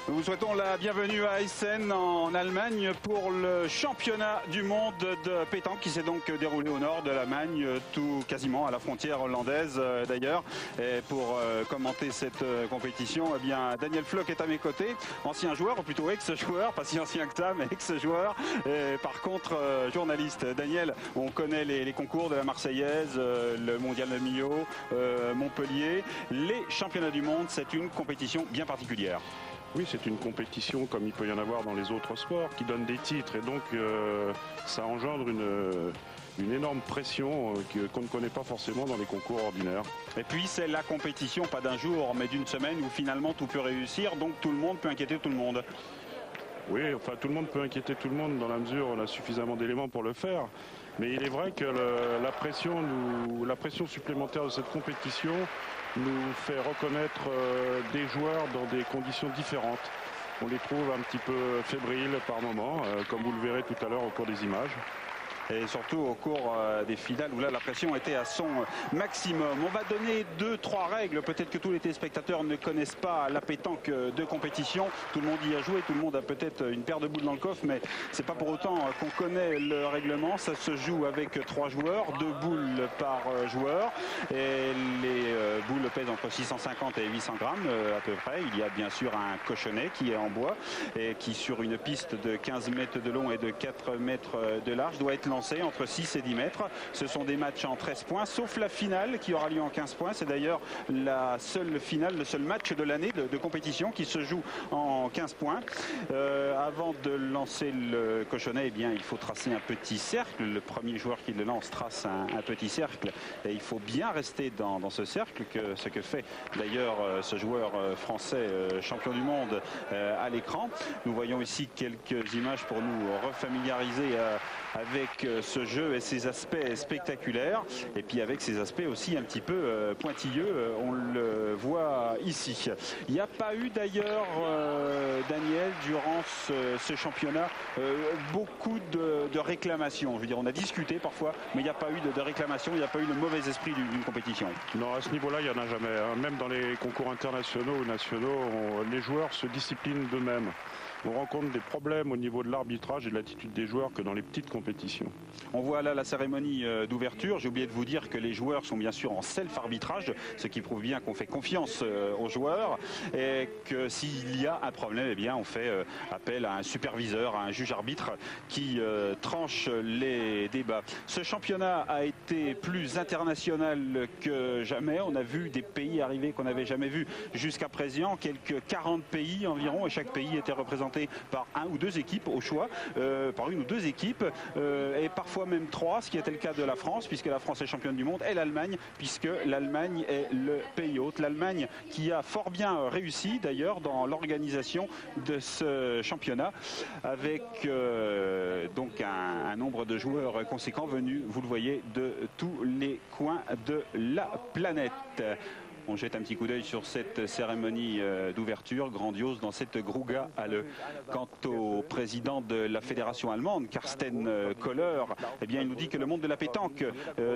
Nous vous souhaitons la bienvenue à Essen en Allemagne pour le championnat du monde de pétanque qui s'est donc déroulé au nord de l'Allemagne, tout quasiment à la frontière hollandaise d'ailleurs. Et pour commenter cette compétition, eh bien Daniel Floch est à mes côtés, ancien joueur, ou plutôt ex-joueur, pas si ancien que ça, mais ex-joueur. Par contre, journaliste. Daniel, on connaît les concours de la Marseillaise, le mondial de Millau, Montpellier. Les championnats du monde, c'est une compétition bien particulière. Oui, c'est une compétition comme il peut y en avoir dans les autres sports qui donne des titres et donc ça engendre une énorme pression qu'on ne connaît pas forcément dans les concours ordinaires. Et puis c'est la compétition, pas d'un jour, mais d'une semaine où finalement tout peut réussir, donc tout le monde peut inquiéter tout le monde. Oui, enfin tout le monde peut inquiéter tout le monde dans la mesure où on a suffisamment d'éléments pour le faire. Mais il est vrai que la pression supplémentaire de cette compétition nous fait reconnaître des joueurs dans des conditions différentes. On les trouve un petit peu fébriles par moments, comme vous le verrez tout à l'heure au cours des images. Et surtout au cours des finales où là la pression était à son maximum. On va donner 2-3 règles. Peut-être que tous les téléspectateurs ne connaissent pas la pétanque de compétition. Tout le monde y a joué, tout le monde a peut-être une paire de boules dans le coffre, mais c'est pas pour autant qu'on connaît le règlement. Ça se joue avec 3 joueurs, 2 boules par joueur. Et les boules pèsent entre 650 et 800 grammes à peu près. Il y a bien sûr un cochonnet qui est en bois et qui sur une piste de 15 mètres de long et de 4 mètres de large doit être lancé entre 6 et 10 mètres. Ce sont des matchs en 13 points, sauf la finale qui aura lieu en 15 points. C'est d'ailleurs la seule finale, le seul match de l'année de compétition qui se joue en 15 points. Avant de lancer le cochonnet, eh bien, il faut tracer un petit cercle. Le premier joueur qui le lance trace un petit cercle. Et il faut bien rester dans ce cercle, ce que fait d'ailleurs ce joueur français champion du monde à l'écran. Nous voyons ici quelques images pour nous refamiliariser avec ce jeu et ses aspects spectaculaires et puis avec ses aspects aussi un petit peu pointilleux, on le voit ici. Il n'y a pas eu d'ailleurs, Daniel, durant ce championnat, beaucoup de réclamations. Je veux dire, on a discuté parfois, mais il n'y a pas eu de réclamations, il n'y a pas eu de mauvais esprit d'une compétition. Non, à ce niveau-là, il n'y en a jamais. Même dans les concours internationaux ou nationaux, les joueurs se disciplinent d'eux-mêmes. On rencontre des problèmes au niveau de l'arbitrage et de l'attitude des joueurs que dans les petites compétitions. On voit là la cérémonie d'ouverture. J'ai oublié de vous dire que les joueurs sont bien sûr en self-arbitrage, ce qui prouve bien qu'on fait confiance aux joueurs et que s'il y a un problème, eh bien, on fait appel à un superviseur, à un juge arbitre qui tranche les débats. Ce championnat a été plus international que jamais. On a vu des pays arriver qu'on n'avait jamais vu jusqu'à présent, quelques 40 pays environ, et chaque pays était représenté par 1 ou 2 équipes au choix, par 1 ou 2 équipes, et parfois même 3, ce qui était le cas de la France, puisque la France est championne du monde, et l'Allemagne, puisque l'Allemagne est le pays hôte. L'Allemagne qui a fort bien réussi d'ailleurs dans l'organisation de ce championnat, avec donc un nombre de joueurs conséquents venus, vous le voyez, de tous les coins de la planète. On jette un petit coup d'œil sur cette cérémonie d'ouverture grandiose dans cette Gruga Halle. Quant au président de la fédération allemande, Carsten Koller, eh bien, il nous dit que le monde de la pétanque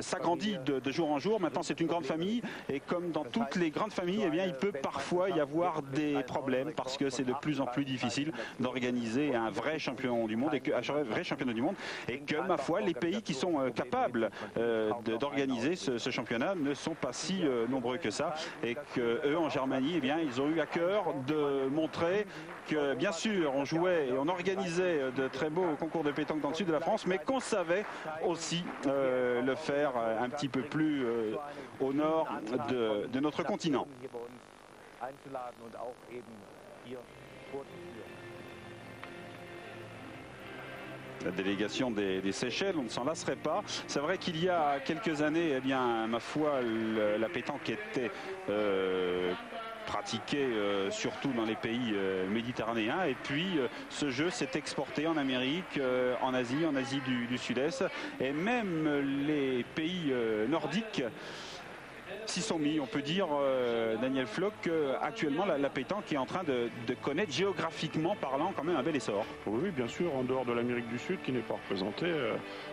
s'agrandit de jour en jour. Maintenant, c'est une grande famille et comme dans toutes les grandes familles, eh bien, il peut parfois y avoir des problèmes parce que c'est de plus en plus difficile d'organiser un vrai champion du monde un vrai championnat du monde et que, ma foi, les pays qui sont capables d'organiser ce championnat ne sont pas si nombreux que ça. Et qu'eux, en Germanie, eh bien, ils ont eu à cœur de montrer que, bien sûr, on jouait et on organisait de très beaux concours de pétanque dans le sud de la France, mais qu'on savait aussi le faire un petit peu plus au nord de notre continent. La délégation des Seychelles, on ne s'en lasserait pas. C'est vrai qu'il y a quelques années, eh bien, ma foi, la pétanque était pratiquée surtout dans les pays méditerranéens. Et puis, ce jeu s'est exporté en Amérique, en Asie du Sud-Est. Et même les pays nordiques s'y sont mis. On peut dire, Daniel Floch, qu'actuellement la pétanque est en train de connaître, géographiquement parlant, quand même un bel essor. Oui, bien sûr, en dehors de l'Amérique du Sud qui n'est pas représentée,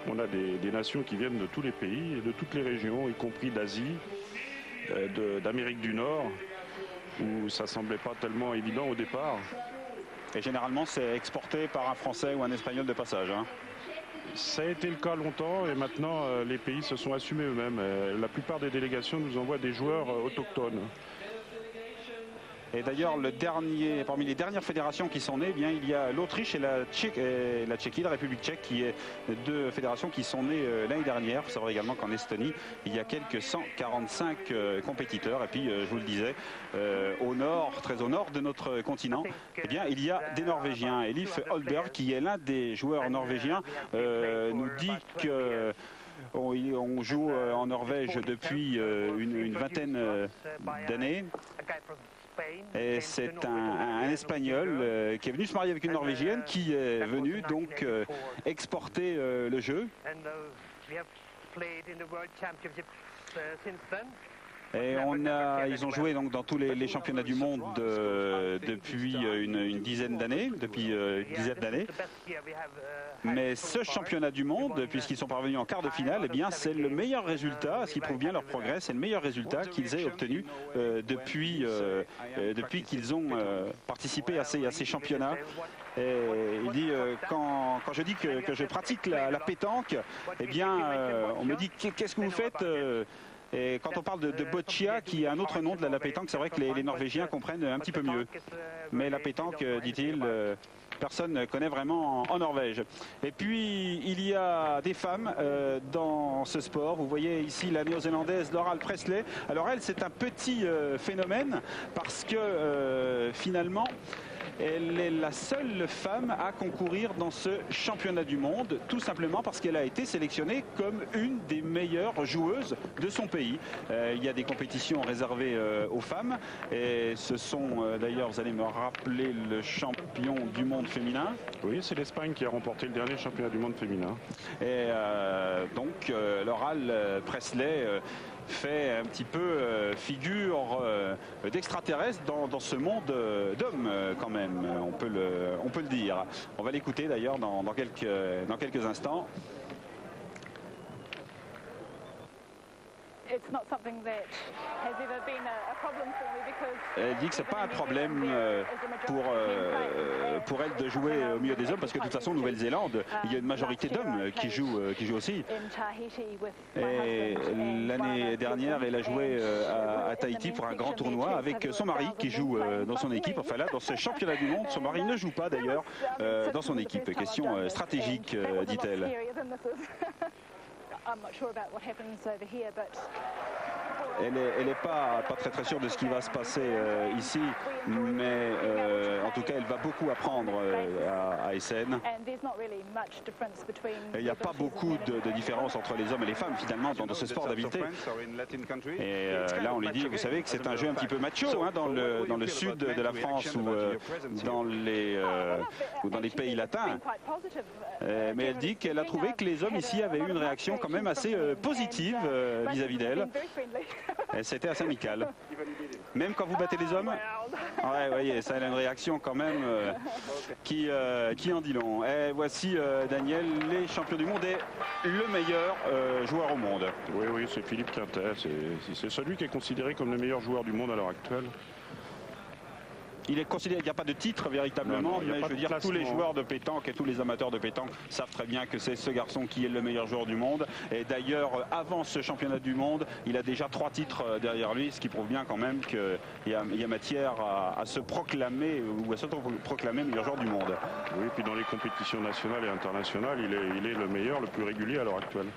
on a des nations qui viennent de tous les pays et de toutes les régions, y compris d'Asie, d'Amérique du Nord, où ça semblait pas tellement évident au départ. Et généralement, c'est exporté par un Français ou un Espagnol de passage. Hein. Ça a été le cas longtemps et maintenant les pays se sont assumés eux-mêmes. La plupart des délégations nous envoient des joueurs autochtones. Et d'ailleurs, parmi les dernières fédérations qui sont nées, eh bien, il y a l'Autriche et la Tchéquie, la République tchèque, qui est deux fédérations qui sont nées l'année dernière. Il faut savoir également qu'en Estonie, il y a quelques 145 compétiteurs. Et puis, je vous le disais, au nord, très au nord de notre continent, eh bien, il y a des Norvégiens. Elif Holberg, qui est l'un des joueurs norvégiens, nous dit que on joue en Norvège depuis une vingtaine d'années. Et c'est un Espagnol qui est venu se marier avec une Norvégienne qui est venu donc exporter le jeu. Et ils ont joué donc dans tous les championnats du monde depuis une dizaine d'années, Mais ce championnat du monde, puisqu'ils sont parvenus en quart de finale, eh bien c'est le meilleur résultat, ce qui prouve bien leur progrès, c'est le meilleur résultat qu'ils aient obtenu depuis qu'ils ont participé à ces championnats. Et il dit quand je dis que je pratique la pétanque, eh bien on me dit qu'est-ce que vous faites et quand on parle de boccia, qui est un autre nom de la pétanque, c'est vrai que les Norvégiens comprennent un petit peu mieux. Mais la pétanque, dit-il, personne ne connaît vraiment en Norvège. Et puis, il y a des femmes dans ce sport. Vous voyez ici la néo-zélandaise Laurel Presley. Alors elle, c'est un petit phénomène parce que finalement, elle est la seule femme à concourir dans ce championnat du monde, tout simplement parce qu'elle a été sélectionnée comme une des meilleures joueuses de son pays. Il y a des compétitions réservées aux femmes, et ce sont d'ailleurs, vous allez me rappeler, le champion du monde féminin. Oui, c'est l'Espagne qui a remporté le dernier championnat du monde féminin. Et donc, Laurel Presley fait un petit peu figure d'extraterrestre dans ce monde d'hommes quand même, on peut le dire. On va l'écouter d'ailleurs dans quelques instants. Elle dit que c'est pas un problème pour elle de jouer au milieu des hommes, parce que de toute façon, en Nouvelle-Zélande, il y a une majorité d'hommes qui jouent aussi. Et l'année dernière, elle a joué à Tahiti pour un grand tournoi avec son mari qui joue dans son équipe. Enfin là, dans ce championnat du monde, son mari ne joue pas d'ailleurs dans son équipe. Question stratégique, dit-elle. Elle n'est pas très très sûre de ce qui va se passer ici, mais en tout cas elle va beaucoup apprendre à Essen. Il n'y a pas beaucoup de différence entre les hommes et les femmes finalement dans ce sport d'habileté. Et là on lui dit, vous savez que c'est un jeu un petit peu macho hein, dans le sud de la France ou dans les pays latins. Mais elle dit qu'elle a trouvé que les hommes ici avaient eu une réaction quand même assez positive vis-à-vis d'elle. C'était assez amical. Même quand vous battez les hommes, ouais, voyez, ça a une réaction quand même qui en dit long. Et voici Daniel, les champions du monde et le meilleur joueur au monde. Oui, c'est Philippe Quintet. C'est celui qui est considéré comme le meilleur joueur du monde à l'heure actuelle. Il est considéré, il n'y a pas de titre véritablement, mais je veux dire, tous les joueurs de pétanque et tous les amateurs de pétanque savent très bien que c'est ce garçon qui est le meilleur joueur du monde. Et d'ailleurs, avant ce championnat du monde, il a déjà 3 titres derrière lui, ce qui prouve bien quand même qu'il y a matière à se proclamer ou à s'auto-proclamer meilleur joueur du monde. Oui, puis dans les compétitions nationales et internationales, il est le meilleur, le plus régulier à l'heure actuelle.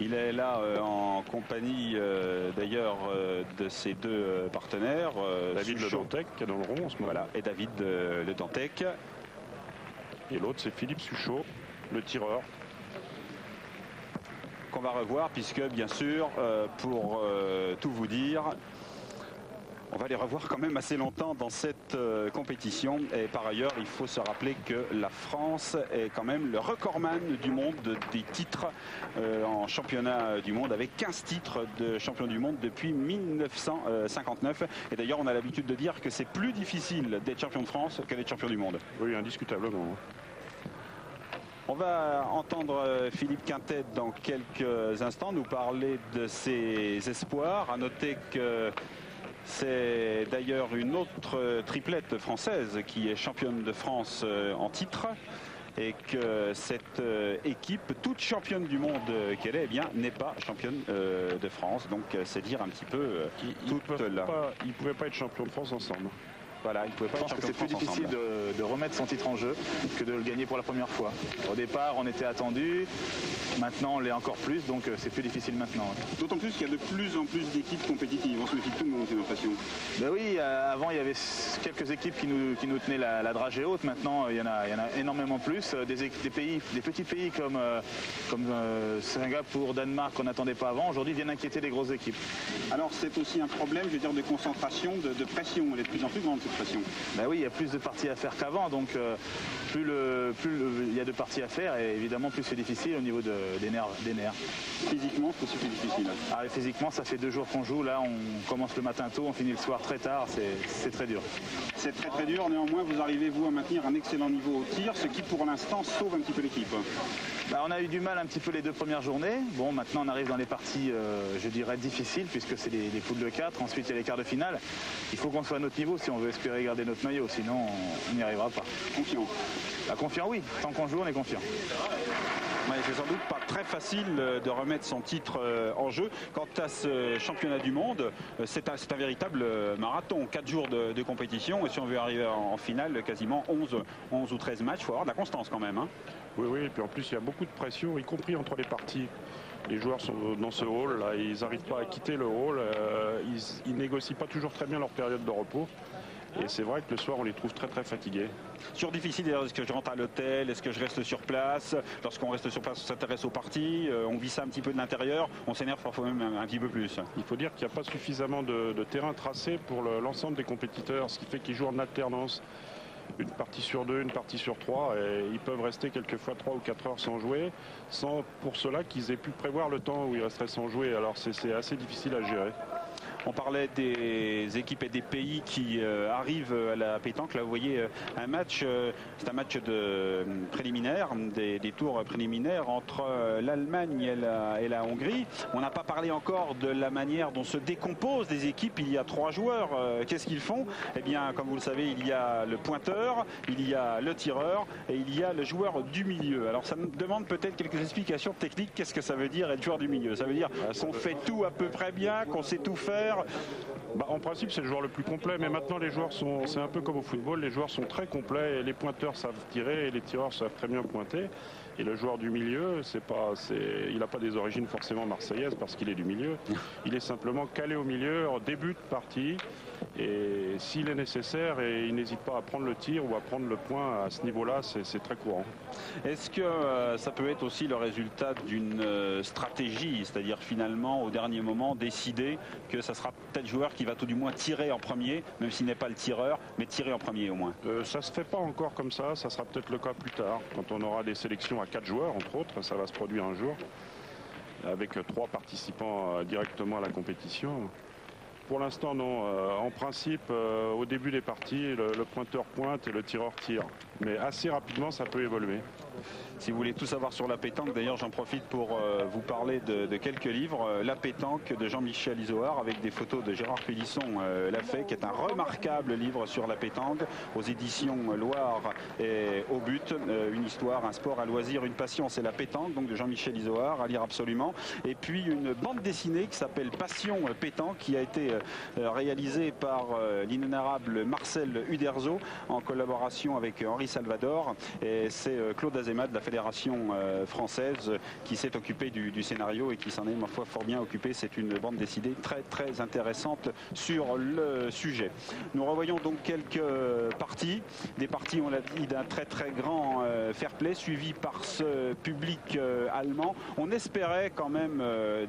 Il est là en compagnie d'ailleurs de ses deux partenaires. David Le Dantec qui est dans le rond en ce moment. Voilà, et David Le Dantec. Et l'autre c'est Philippe Suchot, le tireur. Qu'on va revoir puisque bien sûr, pour tout vous dire, on va les revoir quand même assez longtemps dans cette compétition. Et par ailleurs, il faut se rappeler que la France est quand même le recordman du monde des titres en championnat du monde, avec 15 titres de champion du monde depuis 1959. Et d'ailleurs, on a l'habitude de dire que c'est plus difficile d'être champion de France que d'être champion du monde. Oui, indiscutablement. On va entendre Philippe Quintet dans quelques instants nous parler de ses espoirs. À noter que C'est d'ailleurs une autre triplette française qui est championne de France en titre. Et que cette équipe, toute championne du monde qu'elle est, eh bien, n'est pas championne de France. Donc c'est dire un petit peu toute là. Ils ne pouvaient pas être champions de France ensemble. Voilà, il pouvait pas. Je pense que c'est plus difficile de remettre son titre en jeu que de le gagner pour la première fois. Au départ, on était attendu. Maintenant, on l'est encore plus, donc c'est plus difficile maintenant. D'autant plus qu'il y a de plus en plus d'équipes compétitives. On se méfie de tout le monde, j'ai l'impression. Ben oui, avant, il y avait quelques équipes qui nous tenaient la dragée haute. Maintenant, il y en a énormément plus. Des petits pays comme Singapour, Danemark, qu'on n'attendait pas avant, aujourd'hui viennent inquiéter des grosses équipes. Alors, c'est aussi un problème, je veux dire, de concentration, de pression. Elle est de plus en plus grande, cette pression. Ben oui, il y a plus de parties à faire qu'avant, donc plus il y a de parties à faire, et évidemment, plus c'est difficile au niveau des nerfs. Physiquement, c'est aussi plus difficile. Ah, physiquement, ça fait 2 jours qu'on joue. Là, on commence le matin tôt, on finit le soir très tard. C'est très dur. C'est très très dur. Néanmoins, vous arrivez, vous, à maintenir un excellent niveau au tir, ce qui, pour l'instant, sauve un petit peu l'équipe. On a eu du mal un petit peu les 2 premières journées. Bon, maintenant, on arrive dans les parties, je dirais, difficiles, puisque c'est des poules de 4. Ensuite, il y a les quarts de finale. Il faut qu'on soit à notre niveau si on veut espérer garder notre maillot. Sinon, on n'y arrivera pas. Confiant. Confiant, oui. Tant qu'on joue, on est confiant. Ouais, c'est sans doute pas très facile de remettre son titre en jeu. Quant à ce championnat du monde, c'est un véritable marathon. 4 jours de compétition. Et si on veut arriver en finale, quasiment 11 ou 13 matchs, il faut avoir de la constance quand même. Hein. Oui, et puis en plus, il y a beaucoup de pression, y compris entre les parties. Les joueurs sont dans ce hall, là, ils n'arrivent pas à quitter le hall. Ils négocient pas toujours très bien leur période de repos. Et c'est vrai que le soir, on les trouve très très fatigués. Sur difficile, est-ce que je rentre à l'hôtel, est-ce que je reste sur place? Lorsqu'on reste sur place, on s'intéresse aux parties, on vit ça un petit peu de l'intérieur, on s'énerve parfois même un petit peu plus. Il faut dire qu'il n'y a pas suffisamment de terrain tracé pour l'ensemble des compétiteurs, ce qui fait qu'ils jouent en alternance. Une partie sur 2, une partie sur 3, et ils peuvent rester quelquefois 3 ou 4 heures sans jouer, sans pour cela qu'ils aient pu prévoir le temps où ils resteraient sans jouer. Alors c'est assez difficile à gérer. On parlait des équipes et des pays qui arrivent à la pétanque. Là, vous voyez un match, c'est un match de préliminaire, des tours préliminaires entre l'Allemagne et la Hongrie. On n'a pas parlé encore de la manière dont se décomposent des équipes. Il y a 3 joueurs. Qu'est-ce qu'ils font? Eh bien, comme vous le savez, il y a le pointeur, il y a le tireur et il y a le joueur du milieu. Alors, ça me demande peut-être quelques explications techniques. Qu'est-ce que ça veut dire être joueur du milieu? Ça veut dire qu'on fait tout à peu près bien, qu'on sait tout faire. En principe, c'est le joueur le plus complet, mais maintenant les joueurs c'est un peu comme au football, les joueurs sont très complets et les pointeurs savent tirer et les tireurs savent très bien pointer. Et le joueur du milieu, il n'a pas des origines forcément marseillaises parce qu'il est du milieu. Il est simplement calé au milieu en début de partie. Et s'il est nécessaire, et il n'hésite pas à prendre le tir ou à prendre le point à ce niveau-là, c'est très courant. Est-ce que ça peut être aussi le résultat d'une stratégie, c'est-à-dire finalement au dernier moment décider que ça sera peut-être le joueur qui va tout du moins tirer en premier, même s'il n'est pas le tireur, mais tirer en premier au moins? Ça ne se fait pas encore comme ça sera peut-être le cas plus tard, quand on aura des sélections à 4 joueurs, entre autres, ça va se produire un jour, avec 3 participants directement à la compétition. Pour l'instant, non. En principe, au début des parties, le pointeur pointe et le tireur tire. Mais assez rapidement, ça peut évoluer. Si vous voulez tout savoir sur la pétanque, d'ailleurs, j'en profite pour vous parler de quelques livres. La pétanque de Jean-Michel Izoard, avec des photos de Gérard Pélisson Lafay, qui est un remarquable livre sur la pétanque, aux éditions Loire et Au But. Une histoire, un sport, un loisir, une passion, c'est la pétanque, donc de Jean-Michel Izoard, à lire absolument. Et puis une bande dessinée qui s'appelle Passion pétanque, qui a été réalisée par l'inénarrable Marcel Uderzo, en collaboration avec Henri Salvador. Et c'est Claude Azéma de la Fédération française qui s'est occupé du scénario et qui s'en est, ma foi, fort bien occupé. C'est une bande dessinée très très intéressante sur le sujet. Nous revoyons donc quelques parties, des parties, on l'a dit, d'un très très grand fair play, suivi par ce public allemand. On espérait quand même,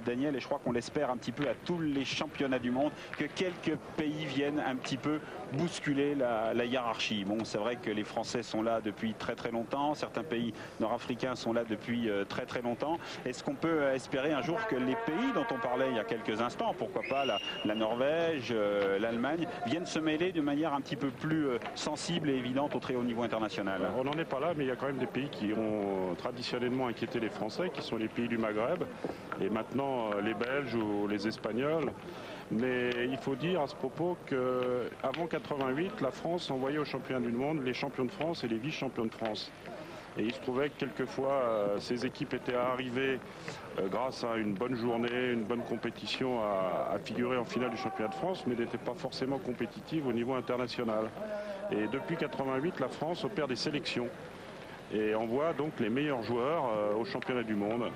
Daniel, et je crois qu'on l'espère un petit peu à tous les championnats du monde, que quelques pays viennent un petit peu bousculer la hiérarchie. Bon, c'est vrai que les Français sont là depuis très très longtemps, certains pays nord-africains sont là depuis très très longtemps. Est-ce qu'on peut espérer un jour que les pays dont on parlait il y a quelques instants, pourquoi pas la Norvège, l'Allemagne, viennent se mêler de manière un petit peu plus sensible et évidente au très haut niveau international? On n'en est pas là, mais il y a quand même des pays qui ont traditionnellement inquiété les Français, qui sont les pays du Maghreb, et maintenant les Belges ou les Espagnols. Mais il faut dire à ce propos qu'avant 88, la France envoyait aux championnats du monde les champions de France et les vice-champions de France. Et il se trouvait que quelquefois, ces équipes étaient arrivées grâce à une bonne journée, une bonne compétition à figurer en finale du championnat de France, mais n'étaient pas forcément compétitives au niveau international. Et depuis 88, la France opère des sélections et envoie donc les meilleurs joueurs aux championnats du monde.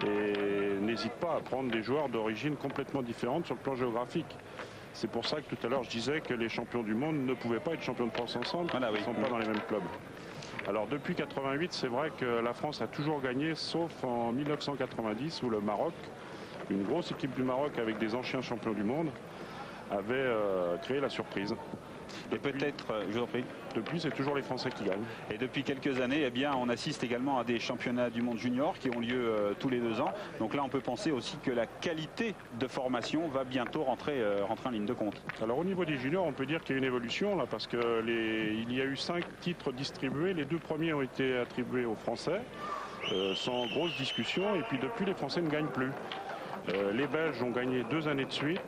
Et n'hésite pas à prendre des joueurs d'origine complètement différente sur le plan géographique. C'est pour ça que tout à l'heure je disais que les champions du monde ne pouvaient pas être champions de France ensemble, voilà, ils ne sont pas dans les mêmes clubs. Alors depuis 88, c'est vrai que la France a toujours gagné, sauf en 1990 où le Maroc, une grosse équipe du Maroc avec des anciens champions du monde, avait créé la surprise. Et peut-être, je vous en prie. Depuis, c'est toujours les Français qui gagnent. Et depuis quelques années, eh bien, on assiste également à des championnats du monde junior qui ont lieu tous les 2 ans. Donc là, on peut penser aussi que la qualité de formation va bientôt rentrer en ligne de compte. Alors au niveau des juniors, on peut dire qu'il y a une évolution là, parce que il y a eu 5 titres distribués. Les 2 premiers ont été attribués aux Français, sans grosse discussion. Et puis depuis, les Français ne gagnent plus. Les Belges ont gagné 2 années de suite.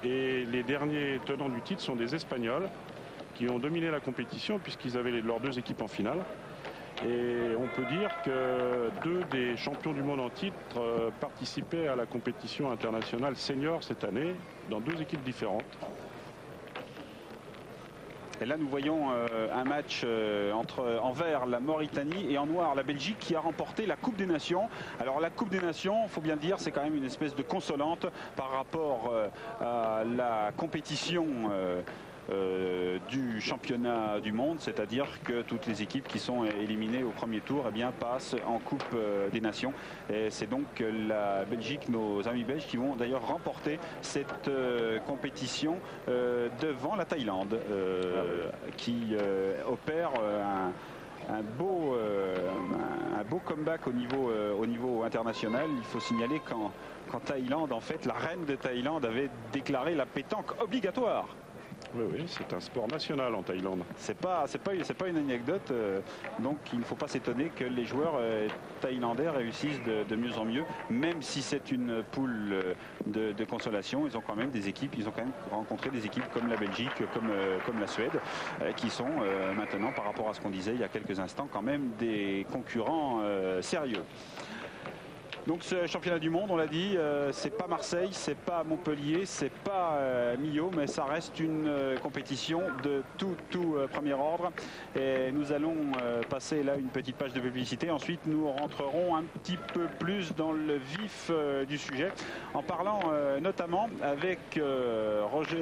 Et les derniers tenants du titre sont des Espagnols qui ont dominé la compétition puisqu'ils avaient leurs 2 équipes en finale. Et on peut dire que 2 des champions du monde en titre participaient à la compétition internationale senior cette année dans 2 équipes différentes. Et là, nous voyons un match en vert la Mauritanie et en noir la Belgique qui a remporté la Coupe des Nations. Alors la Coupe des Nations, il faut bien dire, c'est quand même une espèce de consolante par rapport à la compétition du championnat du monde, c'est-à-dire que toutes les équipes qui sont éliminées au premier tour eh bien, passent en Coupe des Nations. Et c'est donc la Belgique, nos amis belges, qui vont d'ailleurs remporter cette compétition devant la Thaïlande, qui opère un beau comeback au niveau international. Il faut signaler qu'en Thaïlande, en fait, la reine de Thaïlande avait déclaré la pétanque obligatoire. Oui, oui, c'est un sport national en Thaïlande. C'est pas une anecdote, donc il ne faut pas s'étonner que les joueurs thaïlandais réussissent de mieux en mieux, même si c'est une poule de consolation. Ils ont quand même rencontré des équipes comme la Belgique, comme la Suède, qui sont maintenant, par rapport à ce qu'on disait il y a quelques instants, quand même des concurrents sérieux. Donc ce championnat du monde, on l'a dit, c'est pas Marseille, c'est pas Montpellier, c'est pas Millau, mais ça reste une compétition de tout premier ordre. Et nous allons passer là une petite page de publicité. Ensuite, nous rentrerons un petit peu plus dans le vif du sujet, en parlant notamment avec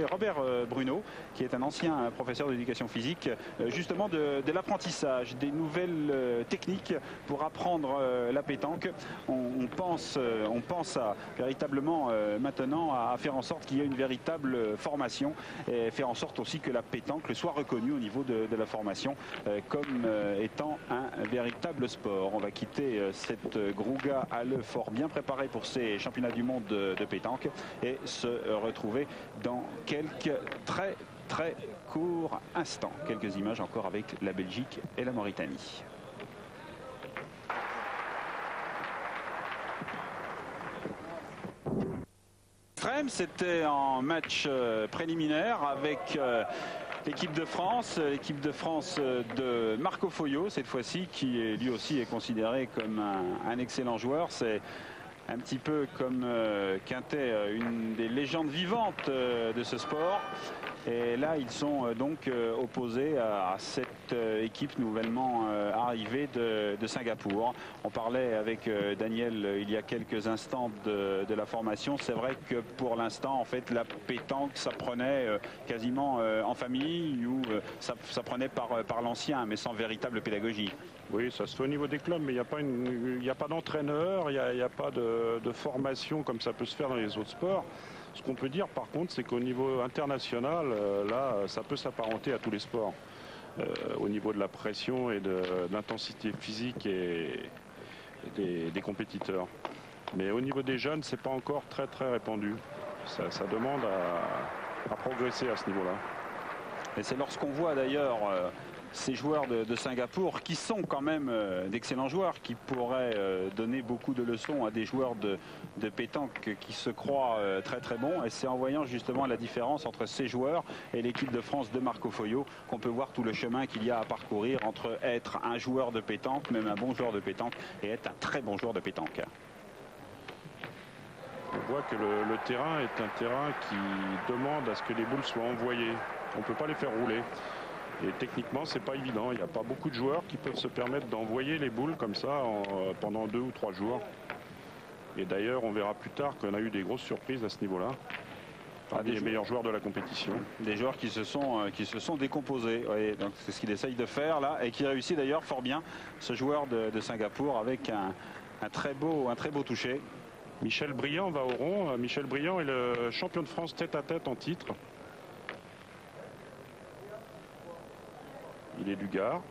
Robert Bruno, qui est un ancien professeur d'éducation physique, justement de l'apprentissage, des nouvelles techniques pour apprendre la pétanque. On pense véritablement maintenant à faire en sorte qu'il y ait une véritable formation et faire en sorte aussi que la pétanque soit reconnue au niveau de la formation comme étant un véritable sport. On va quitter cette Grouga à Le Fort bien préparée pour ces championnats du monde de pétanque et se retrouver dans quelques très courts instants. Quelques images encore avec la Belgique et la Mauritanie. C'était en match préliminaire avec l'équipe de France de Marco Foyo cette fois-ci, qui lui aussi est considéré comme un excellent joueur. C'est un petit peu comme Quintet, une des légendes vivantes de ce sport. Et là, ils sont donc opposés à cette équipe nouvellement arrivée de Singapour. On parlait avec Daniel il y a quelques instants de la formation. C'est vrai que pour l'instant, en fait, la pétanque, ça prenait quasiment en famille ou ça prenait par l'ancien, mais sans véritable pédagogie. Oui, ça se fait au niveau des clubs, mais il n'y a pas d'entraîneur, il n'y a pas de formation comme ça peut se faire dans les autres sports. Ce qu'on peut dire par contre, c'est qu'au niveau international, là, ça peut s'apparenter à tous les sports. Au niveau de la pression et de l'intensité physique et des compétiteurs. Mais au niveau des jeunes, c'est pas encore très répandu. Ça demande à progresser à ce niveau-là. Et c'est lorsqu'on voit d'ailleurs ces joueurs de Singapour qui sont quand même d'excellents joueurs, qui pourraient donner beaucoup de leçons à des joueurs de pétanque qui se croient très très bons. Et c'est en voyant justement la différence entre ces joueurs et l'équipe de France de Marco Foyot qu'on peut voir tout le chemin qu'il y a à parcourir entre être un joueur de pétanque, même un bon joueur de pétanque, et être un très bon joueur de pétanque. On voit que le terrain est un terrain qui demande à ce que les boules soient envoyées. On ne peut pas les faire rouler. Et techniquement, c'est pas évident. Il n'y a pas beaucoup de joueurs qui peuvent se permettre d'envoyer les boules comme ça pendant 2 ou 3 jours. Et d'ailleurs, on verra plus tard qu'on a eu des grosses surprises à ce niveau-là. Parmi les meilleurs joueurs de la compétition. Des joueurs qui se sont décomposés. Oui, donc c'est ce qu'il essaye de faire là et qui réussit d'ailleurs fort bien, ce joueur de Singapour, avec un très beau toucher. Michel Briand va au rond. Michel Briand est le champion de France tête-à-tête en titre. Il est du Gard.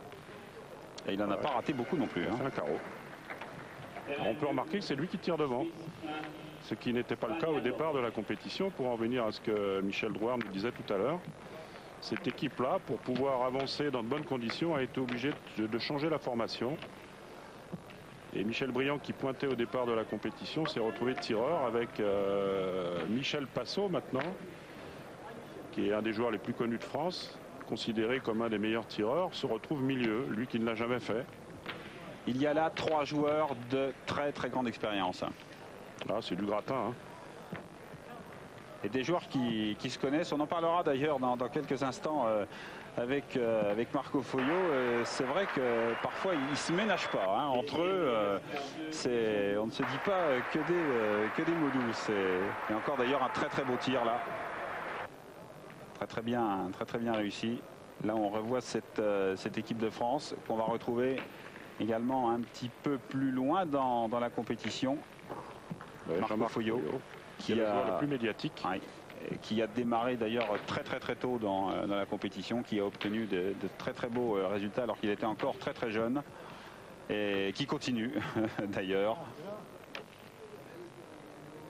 Et il n'en a pas raté beaucoup non plus. Il fait un carreau. Alors on peut remarquer que c'est lui qui tire devant. Ce qui n'était pas le cas au départ de la compétition, pour en venir à ce que Michel Drouard nous disait tout à l'heure. Cette équipe-là, pour pouvoir avancer dans de bonnes conditions, a été obligée de changer la formation. Et Michel Briand, qui pointait au départ de la compétition, s'est retrouvé tireur avec Michel Passot maintenant, qui est un des joueurs les plus connus de France, considéré comme un des meilleurs tireurs, se retrouve milieu, lui qui ne l'a jamais fait. Il y a là 3 joueurs de très très grande expérience. Là, c'est du gratin. Hein. Et des joueurs qui se connaissent. On en parlera d'ailleurs dans quelques instants avec Marco Foyot. C'est vrai que parfois ils ne se ménagent pas. Hein. Entre eux, on ne se dit pas que des mots doux. Et encore d'ailleurs un très très beau tir là. Très bien réussi. Là on revoit cette équipe de France qu'on va retrouver également un petit peu plus loin dans la compétition. Ouais, Marco Foyot, qui est le joueur le plus médiatique. Ouais, qui a démarré d'ailleurs très tôt dans la compétition, qui a obtenu de très beaux résultats alors qu'il était encore très jeune, et qui continue d'ailleurs.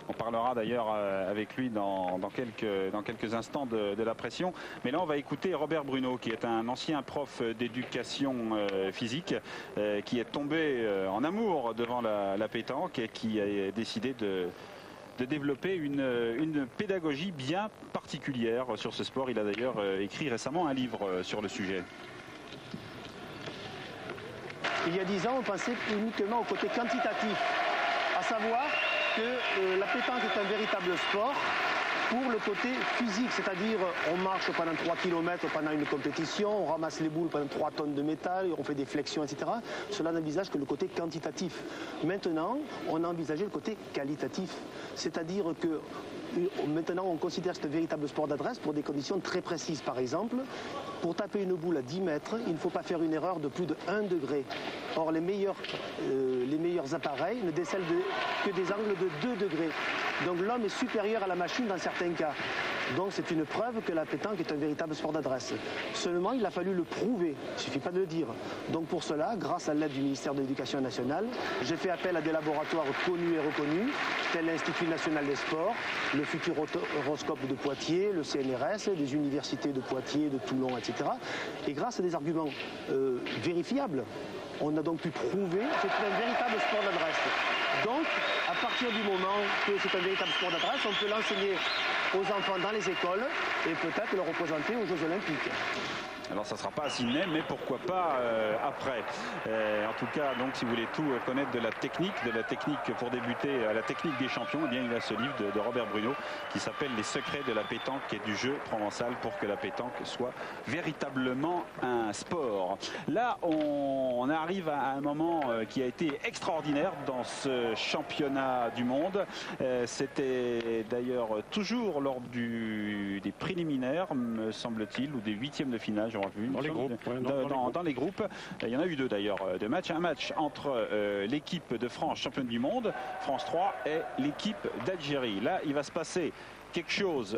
On parlera d'ailleurs avec lui dans quelques instants de la pression. Mais là, on va écouter Robert Bruno, qui est un ancien prof d'éducation physique, qui est tombé en amour devant la pétanque et qui a décidé de développer une pédagogie bien particulière sur ce sport. Il a d'ailleurs écrit récemment un livre sur le sujet. Il y a 10 ans, on pensait uniquement au côté quantitatif, à savoir que la pétanque est un véritable sport pour le côté physique, c'est-à-dire on marche pendant 3 km pendant une compétition, on ramasse les boules pendant 3 tonnes de métal, on fait des flexions, etc. Cela n'envisage que le côté quantitatif. Maintenant, on a envisagé le côté qualitatif, c'est-à-dire que maintenant on considère ce véritable sport d'adresse pour des conditions très précises. Par exemple, pour taper une boule à 10 mètres, il ne faut pas faire une erreur de plus de 1 degré. Or, les meilleurs appareils ne décèlent que des angles de 2 degrés. Donc l'homme est supérieur à la machine dans certains cas. Donc c'est une preuve que la pétanque est un véritable sport d'adresse. Seulement, il a fallu le prouver, il ne suffit pas de le dire. Donc pour cela, grâce à l'aide du ministère de l'Éducation nationale, j'ai fait appel à des laboratoires connus et reconnus, tels l'Institut national des sports, le Futuroscope de Poitiers, le CNRS, des universités de Poitiers, de Toulon, etc. Et grâce à des arguments vérifiables, on a donc pu prouver que c'est un véritable sport d'adresse. Donc, à partir du moment que c'est un véritable sport d'adresse, on peut l'enseigner aux enfants dans les écoles et peut-être le représenter aux Jeux Olympiques. Alors ça ne sera pas à Sydney, mais pourquoi pas après. En tout cas, donc si vous voulez tout connaître de la technique pour débuter, la technique des champions, eh bien il y a ce livre de Robert Bruno qui s'appelle Les secrets de la pétanque et du jeu provençal pour que la pétanque soit véritablement un sport. Là, on arrive à un moment qui a été extraordinaire dans ce championnat du monde. C'était d'ailleurs toujours lors des préliminaires, me semble-t-il, ou des 8e de finale. Dans les groupes. Dans les groupes. Il y en a eu 2 d'ailleurs de matchs. Un match entre l'équipe de France, championne du monde, France 3, et l'équipe d'Algérie. Là, il va se passer quelque chose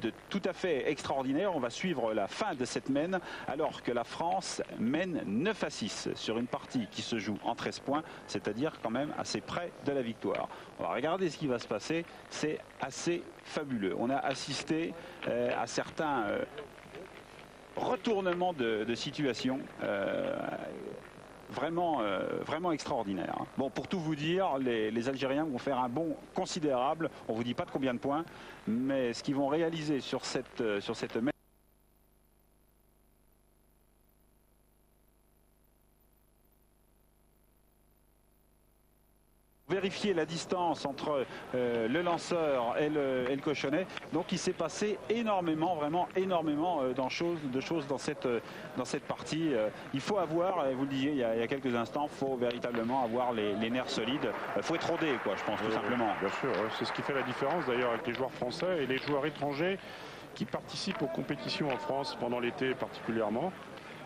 de tout à fait extraordinaire. On va suivre la fin de cette mène alors que la France mène 9-6 sur une partie qui se joue en 13 points, c'est-à-dire quand même assez près de la victoire. On va regarder ce qui va se passer. C'est assez fabuleux. On a assisté à certains retournement de situation vraiment, vraiment extraordinaire. Bon, pour tout vous dire, les Algériens vont faire un bond considérable. On ne vous dit pas de combien de points, mais ce qu'ils vont réaliser sur cette vérifier la distance entre le lanceur et le cochonnet. Donc il s'est passé énormément, vraiment énormément de choses dans cette partie. Il faut avoir, vous le disiez il y a quelques instants, il faut véritablement avoir les nerfs solides. Il faut être rodé, quoi, je pense, tout simplement. Bien sûr, c'est ce qui fait la différence d'ailleurs avec les joueurs français et les joueurs étrangers qui participent aux compétitions en France pendant l'été particulièrement,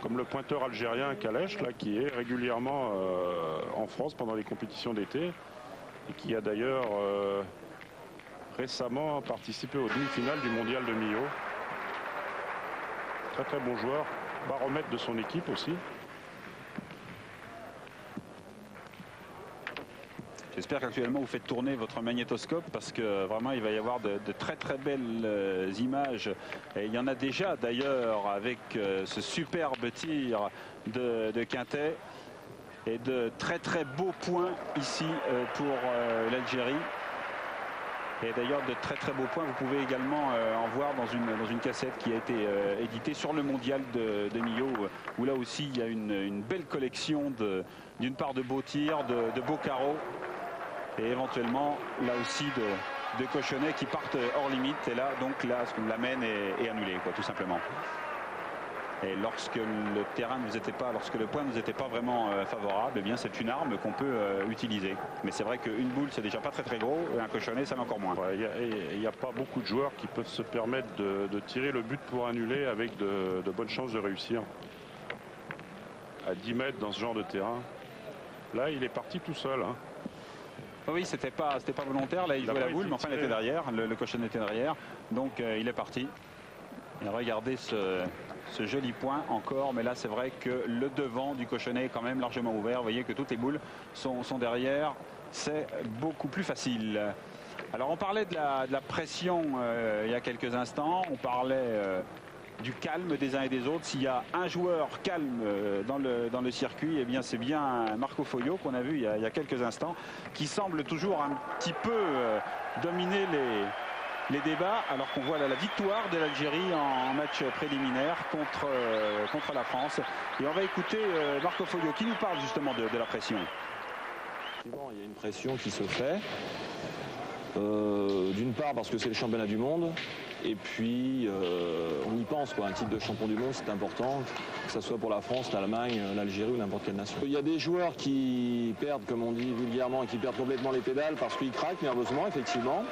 comme le pointeur algérien Kalesh, là, qui est régulièrement en France pendant les compétitions d'été et qui a d'ailleurs récemment participé aux demi-finales du mondial de Millau. Très très bon joueur, baromètre de son équipe aussi. J'espère qu'actuellement vous faites tourner votre magnétoscope parce que vraiment il va y avoir de très très belles images. Et il y en a déjà d'ailleurs avec ce superbe tir de Quintet et de très très beaux points ici pour l'Algérie. Et d'ailleurs de très très beaux points vous pouvez également en voir dans une cassette qui a été éditée sur le mondial de Millau où là aussi il y a une belle collection d'une part de beaux tirs, de beaux carreaux. Et éventuellement là aussi de cochonnets qui partent hors limite. Et là donc là la mène est annulée, quoi, tout simplement. Et lorsque le terrain ne vous était pas, lorsque le point ne vous était pas vraiment favorable, eh bien c'est une arme qu'on peut utiliser. Mais c'est vrai qu'une boule c'est déjà pas très très gros et un cochonnet ça l'est encore moins. Il n'y a pas beaucoup de joueurs qui peuvent se permettre de tirer le but pour annuler avec de bonnes chances de réussir. À 10 mètres dans ce genre de terrain. Là il est parti tout seul. Hein. Oui, c'était pas volontaire. Là, il jouait la boule, mais enfin, il était derrière. Le cochonnet était derrière. Donc, il est parti. Et regardez ce joli point encore. Mais là, c'est vrai que le devant du cochonnet est quand même largement ouvert. Vous voyez que toutes les boules sont derrière. C'est beaucoup plus facile. Alors, on parlait de la pression il y a quelques instants. On parlait du calme des uns et des autres. S'il y a un joueur calme dans le circuit, eh bien c'est bien Marco Foglio qu'on a vu il y a quelques instants, qui semble toujours un petit peu dominer les débats, alors qu'on voit là la victoire de l'Algérie en match préliminaire contre la France. Et on va écouter Marco Foglio qui nous parle justement de la pression. Il y a une pression qui se fait. D'une part parce que c'est le championnat du monde et puis on y pense, quoi. Un titre de champion du monde c'est important, que ce soit pour la France, l'Allemagne, l'Algérie ou n'importe quelle nation. Il y a des joueurs qui perdent, comme on dit vulgairement, et qui perdent complètement les pédales parce qu'ils craquent nerveusement, effectivement,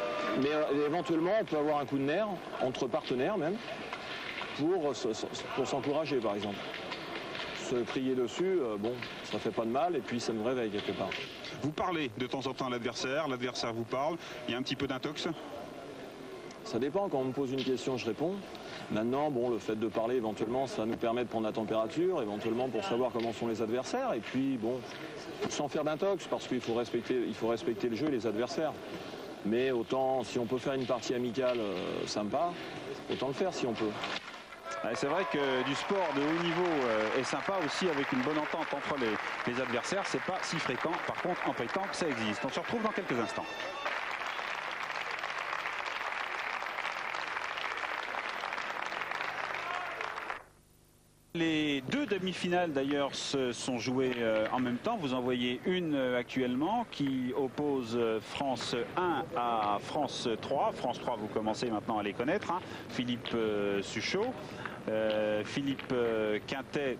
mais éventuellement on peut avoir un coup de nerf entre partenaires même pour s'encourager, par exemple. Se crier dessus, bon, ça fait pas de mal et puis ça nous réveille quelque part. Vous parlez de temps en temps à l'adversaire vous parle, il y a un petit peu d'intox? Ça dépend, quand on me pose une question, je réponds. Maintenant, bon, le fait de parler, éventuellement, ça nous permet de prendre la température, éventuellement pour savoir comment sont les adversaires, et puis, bon, sans faire d'intox, parce qu'il faut respecter le jeu et les adversaires. Mais autant, si on peut faire une partie amicale sympa, autant le faire si on peut. C'est vrai que du sport de haut niveau est sympa aussi avec une bonne entente entre les adversaires. C'est pas si fréquent. Par contre, en pétanque, ça existe. On se retrouve dans quelques instants. Les deux demi-finales d'ailleurs se sont jouées en même temps. Vous en voyez une actuellement qui oppose France 1 à France 3. France 3, vous commencez maintenant à les connaître. Hein. Philippe Suchot, Philippe Quintet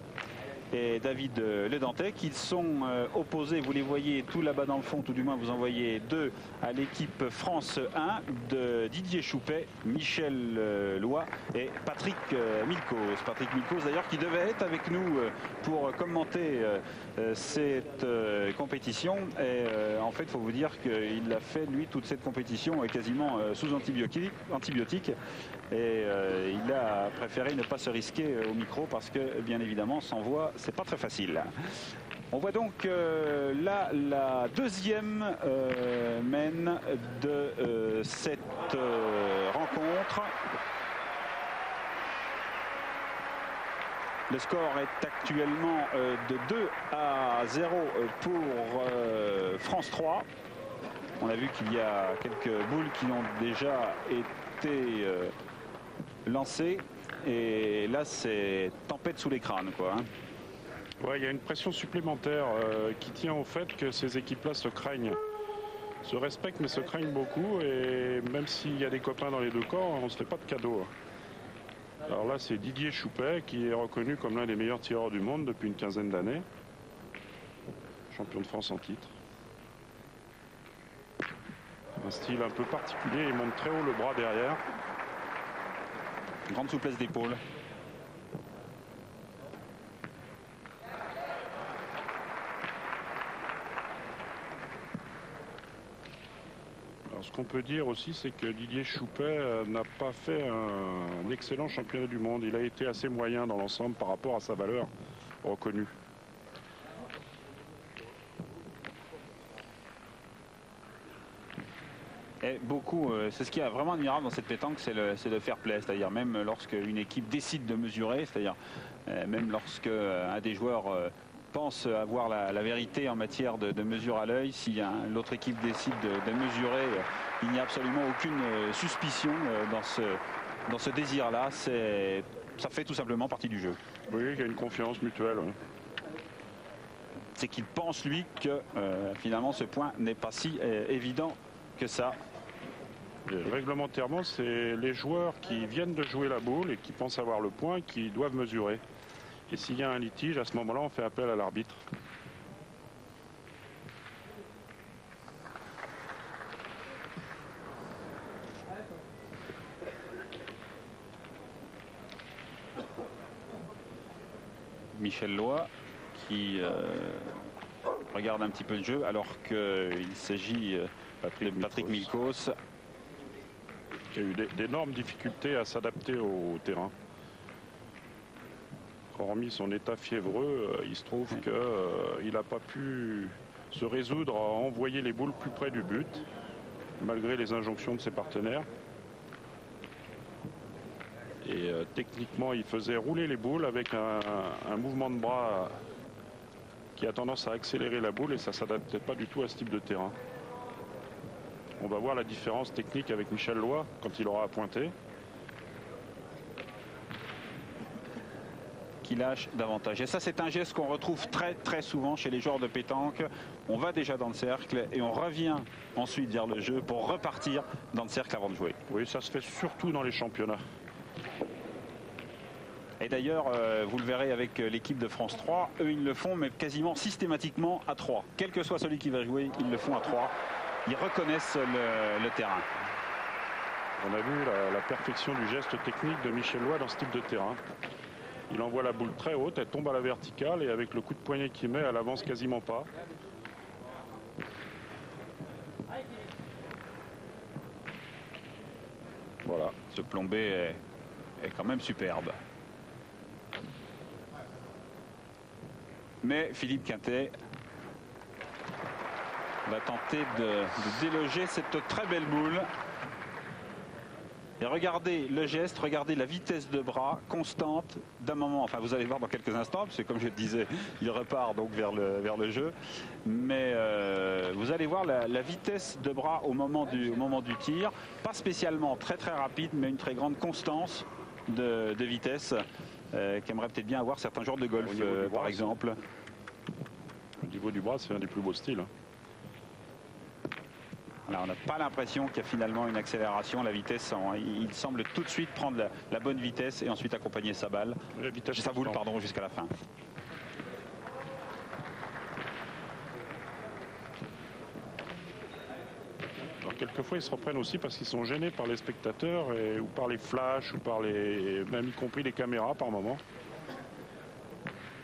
et David Ledantais qui sont opposés, vous les voyez tout là-bas dans le fond, tout du moins vous en voyez deux à l'équipe France 1 de Didier Choupet, Michel Loy et Patrick Milkos. Patrick Milkos d'ailleurs qui devait être avec nous pour commenter cette compétition et en fait il faut vous dire qu'il a fait lui toute cette compétition quasiment sous antibiotiques et il a préféré ne pas se risquer au micro parce que bien évidemment sans voix c'est pas très facile. On voit donc là la deuxième mène de cette rencontre. Le score est actuellement de 2-0 pour France 3. On a vu qu'il y a quelques boules qui ont déjà été lancées. Et là, c'est tempête sous les crânes, quoi. Hein. Ouais, il y a une pression supplémentaire qui tient au fait que ces équipes-là se craignent. Se respectent, mais se craignent beaucoup. Et même s'il y a des copains dans les deux corps, on ne se fait pas de cadeau. Alors là, c'est Didier Choupet qui est reconnu comme l'un des meilleurs tireurs du monde depuis une quinzaine d'années. Champion de France en titre. Un style un peu particulier, il monte très haut le bras derrière. Grande souplesse d'épaule. Alors, ce qu'on peut dire aussi, c'est que Didier Choupet n'a pas fait un excellent championnat du monde. Il a été assez moyen dans l'ensemble par rapport à sa valeur reconnue. Et beaucoup, c'est ce qui est vraiment admirable dans cette pétanque, c'est le fair play, c'est-à-dire même lorsque une équipe décide de mesurer, c'est-à-dire même lorsque un des joueurs pense avoir la vérité en matière de mesure à l'œil, si l'autre équipe décide de mesurer, il n'y a absolument aucune suspicion dans ce désir-là. Ça fait tout simplement partie du jeu. Oui, il y a une confiance mutuelle. Oui. C'est qu'il pense, lui, que finalement ce point n'est pas si évident que ça. Et réglementairement, c'est les joueurs qui viennent de jouer la boule et qui pensent avoir le point qui doivent mesurer. Et s'il y a un litige, à ce moment-là, on fait appel à l'arbitre. Michel Loy qui regarde un petit peu le jeu alors qu'il s'agit de Patrick Milkos. Il y a eu d'énormes difficultés à s'adapter au terrain. Hormis son état fiévreux, il se trouve qu'il n'a pas pu se résoudre à envoyer les boules plus près du but, malgré les injonctions de ses partenaires. Et techniquement, il faisait rouler les boules avec un mouvement de bras qui a tendance à accélérer la boule et ça ne s'adaptait pas du tout à ce type de terrain. On va voir la différence technique avec Michel Loy quand il aura à pointer. Qui lâche davantage. Et ça, c'est un geste qu'on retrouve très souvent chez les joueurs de pétanque. On va déjà dans le cercle et on revient ensuite vers le jeu pour repartir dans le cercle avant de jouer. Oui, ça se fait surtout dans les championnats. Et d'ailleurs, vous le verrez avec l'équipe de France 3, eux ils le font mais quasiment systématiquement à 3. Quel que soit celui qui va jouer, ils le font à 3. Ils reconnaissent le terrain. On a vu la perfection du geste technique de Michel Loy dans ce type de terrain. Il envoie la boule très haute, elle tombe à la verticale et avec le coup de poignet qu'il met, elle avance quasiment pas. Voilà, ce plombé est quand même superbe. Mais Philippe Quintet va tenter de déloger cette très belle boule. Et regardez le geste, regardez la vitesse de bras constante d'un moment. Enfin, vous allez voir dans quelques instants, parce que comme je le disais, il repart donc vers le jeu. Mais vous allez voir la vitesse de bras au moment du tir. Pas spécialement très rapide, mais une très grande constance de vitesse qu'aimerait peut-être bien avoir certains joueurs de golf, par exemple. Au niveau du bras, c'est un des plus beaux styles. Alors, on n'a pas l'impression qu'il y a finalement une accélération. La vitesse, il semble tout de suite prendre la bonne vitesse et ensuite accompagner sa balle. Sa boule, pardon, jusqu'à la fin. Alors, quelquefois, ils se reprennent aussi parce qu'ils sont gênés par les spectateurs ou par les flashs ou par même y compris les caméras par moment.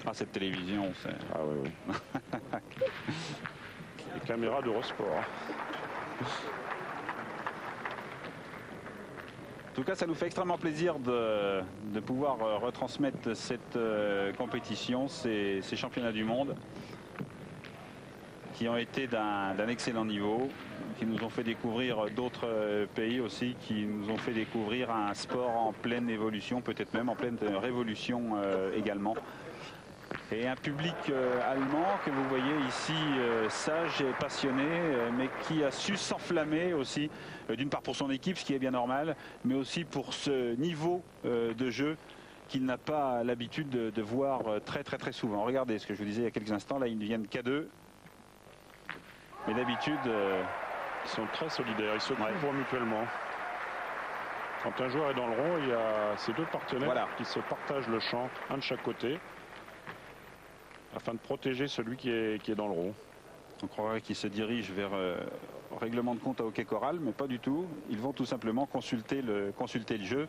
Ah, cette télévision, c'est... Ah oui, oui. Les caméras d'Eurosport. En tout cas, ça nous fait extrêmement plaisir de pouvoir retransmettre cette compétition, ces championnats du monde. qui ont été d'un excellent niveau, qui nous ont fait découvrir d'autres pays aussi, qui nous ont fait découvrir un sport en pleine évolution, peut-être même en pleine révolution également. Et un public allemand que vous voyez ici sage et passionné, mais qui a su s'enflammer aussi, d'une part pour son équipe, ce qui est bien normal, mais aussi pour ce niveau de jeu qu'il n'a pas l'habitude de voir très souvent. Regardez ce que je vous disais il y a quelques instants, là ils viennent K2. Mais d'habitude, ils sont très solidaires, ils se couvrent mutuellement. Quand un joueur est dans le rond, il y a ces deux partenaires qui se partagent le champ, un de chaque côté, afin de protéger celui qui est dans le rond. On croirait qu'ils se dirigent vers règlement de compte à hockey choral, mais pas du tout. Ils vont tout simplement consulter le jeu.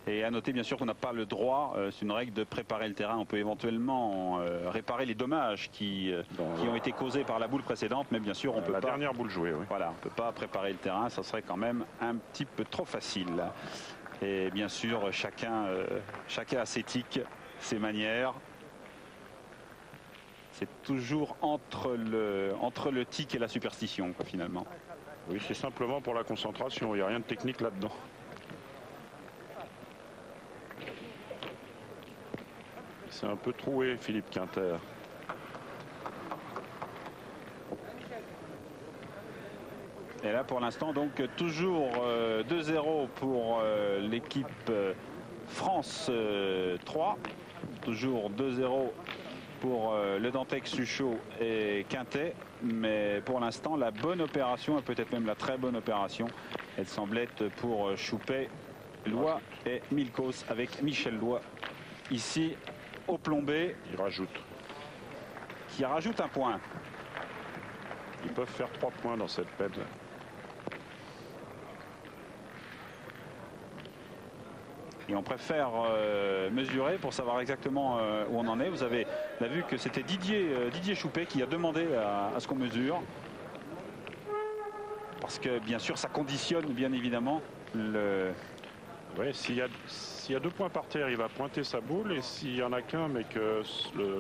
Et à noter bien sûr qu'on n'a pas le droit, c'est une règle, de préparer le terrain. On peut éventuellement réparer les dommages qui ont été causés par la boule précédente, mais bien sûr on peut pas. La dernière boule jouée, oui. Voilà, on peut pas préparer le terrain, ça serait quand même un petit peu trop facile. Et bien sûr chacun a ses tics, ses manières. C'est toujours entre le tic et la superstition, quoi, finalement. Oui, c'est simplement pour la concentration, il n'y a rien de technique là-dedans. C'est un peu troué, Philippe Quinter. Et là, pour l'instant, donc, toujours 2-0 pour l'équipe France 3. Toujours 2-0 pour le Dantec, Suchot et Quintet. Mais pour l'instant, la bonne opération, et peut-être même la très bonne opération, elle semble être pour Choupet, Loy et Milkos, avec Michel Loy ici au plombé. Qui rajoute un point. Ils peuvent faire 3 points dans cette peine. Et on préfère mesurer pour savoir exactement où on en est. Vous avez vu que c'était Didier Choupet qui a demandé à ce qu'on mesure. Parce que bien sûr ça conditionne bien évidemment le... Oui, s'il y a 2 points par terre, il va pointer sa boule, et s'il n'y en a qu'un mais que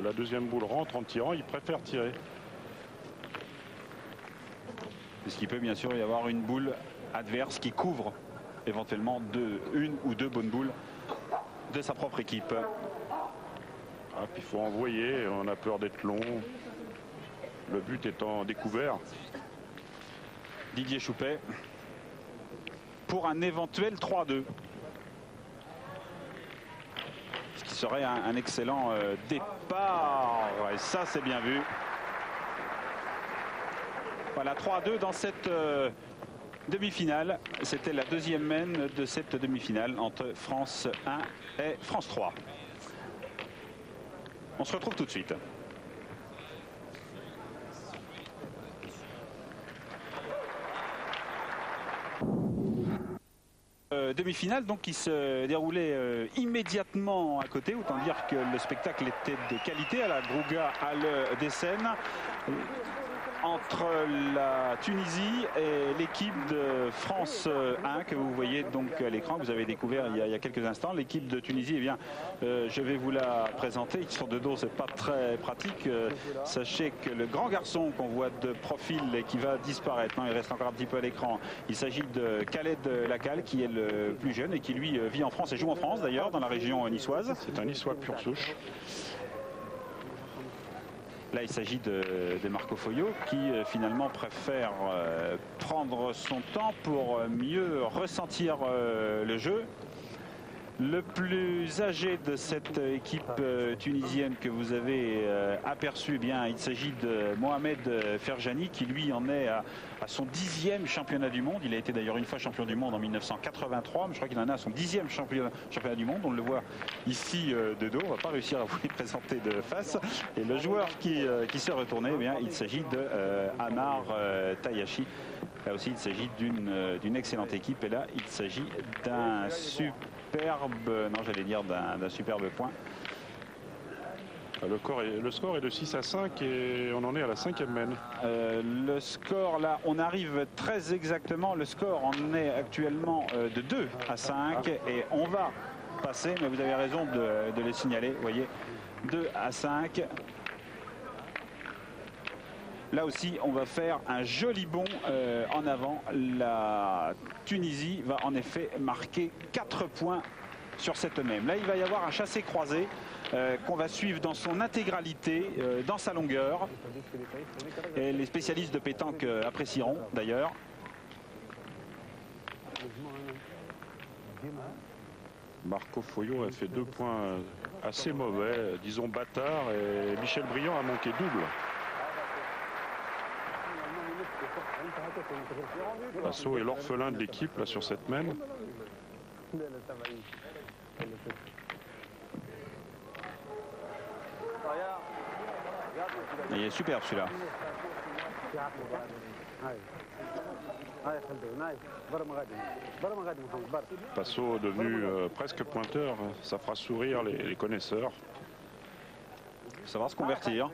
la deuxième boule rentre en tirant, il préfère tirer. Puisqu'il peut bien sûr y avoir une boule adverse qui couvre éventuellement une ou deux bonnes boules de sa propre équipe. Ah, puis il faut envoyer, on a peur d'être long. Le but étant découvert. Didier Choupet pour un éventuel 3-2. Ce qui serait un excellent départ. Et ça, c'est bien vu. Voilà, 3-2 dans cette demi-finale. C'était la deuxième mène de cette demi-finale entre France 1 et France 3. On se retrouve tout de suite. Demi-finale donc qui se déroulait immédiatement à côté, autant dire que le spectacle était de qualité à la Grouga Halle d'Essen, entre la Tunisie et l'équipe de France 1 que vous voyez donc à l'écran, que vous avez découvert il y a quelques instants. L'équipe de Tunisie, eh bien, je vais vous la présenter. Ils sont de dos, c'est pas très pratique. Sachez que le grand garçon qu'on voit de profil et qui va disparaître, non, il reste encore un petit peu à l'écran. Il s'agit de Khaled Lacal, qui est le plus jeune et qui lui vit en France et joue en France d'ailleurs, dans la région niçoise. C'est un Niçois pur souche. Là, il s'agit de Marco Foglio qui finalement préfère prendre son temps pour mieux ressentir le jeu. Le plus âgé de cette équipe tunisienne que vous avez aperçu, eh bien, il s'agit de Mohamed Ferjani qui lui en est à son 10e championnat du monde. Il a été d'ailleurs une fois champion du monde en 1983, mais je crois qu'il en est à son 10e championnat du monde. On le voit ici de dos, on ne va pas réussir à vous les présenter de face. Et le joueur qui s'est retourné, eh bien, il s'agit de Amar Tayashi. Là aussi, il s'agit d'une excellente équipe. Et là, il s'agit d'un d'un superbe point. Le score est de 6-5 et on en est à la 5e mène. Le score, là, on arrive très exactement. Le score en est actuellement de 2-5 et on va passer, mais vous avez raison de les signaler. Vous voyez, 2-5. Là aussi, on va faire un joli bond en avant. La Tunisie va en effet marquer 4 points sur cette même. Là, il va y avoir un chassé-croisé qu'on va suivre dans son intégralité, dans sa longueur. Et les spécialistes de pétanque apprécieront d'ailleurs. Marco Foyot a fait 2 points assez mauvais, disons bâtard, et Michel Briand a manqué double. Passot est l'orphelin de l'équipe là sur cette mène. Il est superbe celui-là. Passot devenu presque pointeur, ça fera sourire les connaisseurs. Ça va se convertir.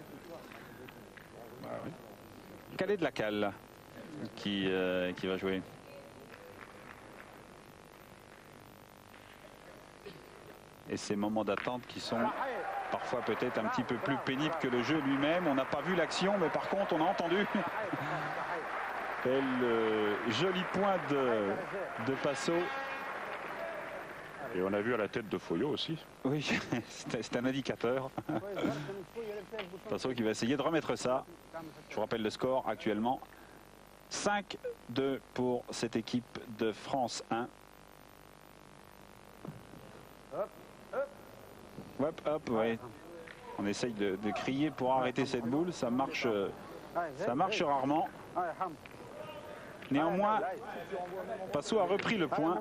Khaled Lacal qui va jouer. Et ces moments d'attente qui sont parfois peut-être un petit peu plus pénibles que le jeu lui-même. On n'a pas vu l'action, mais par contre on a entendu. Et le joli point de Passot. Et on a vu à la tête de Foyot aussi. Oui, c'est un indicateur. Passot qui va essayer de remettre ça. Je vous rappelle le score actuellement. 5-2 pour cette équipe de France 1. Hop, hop, ouais. On essaye de crier pour arrêter cette boule. Ça marche rarement. Néanmoins, Passot a repris le point.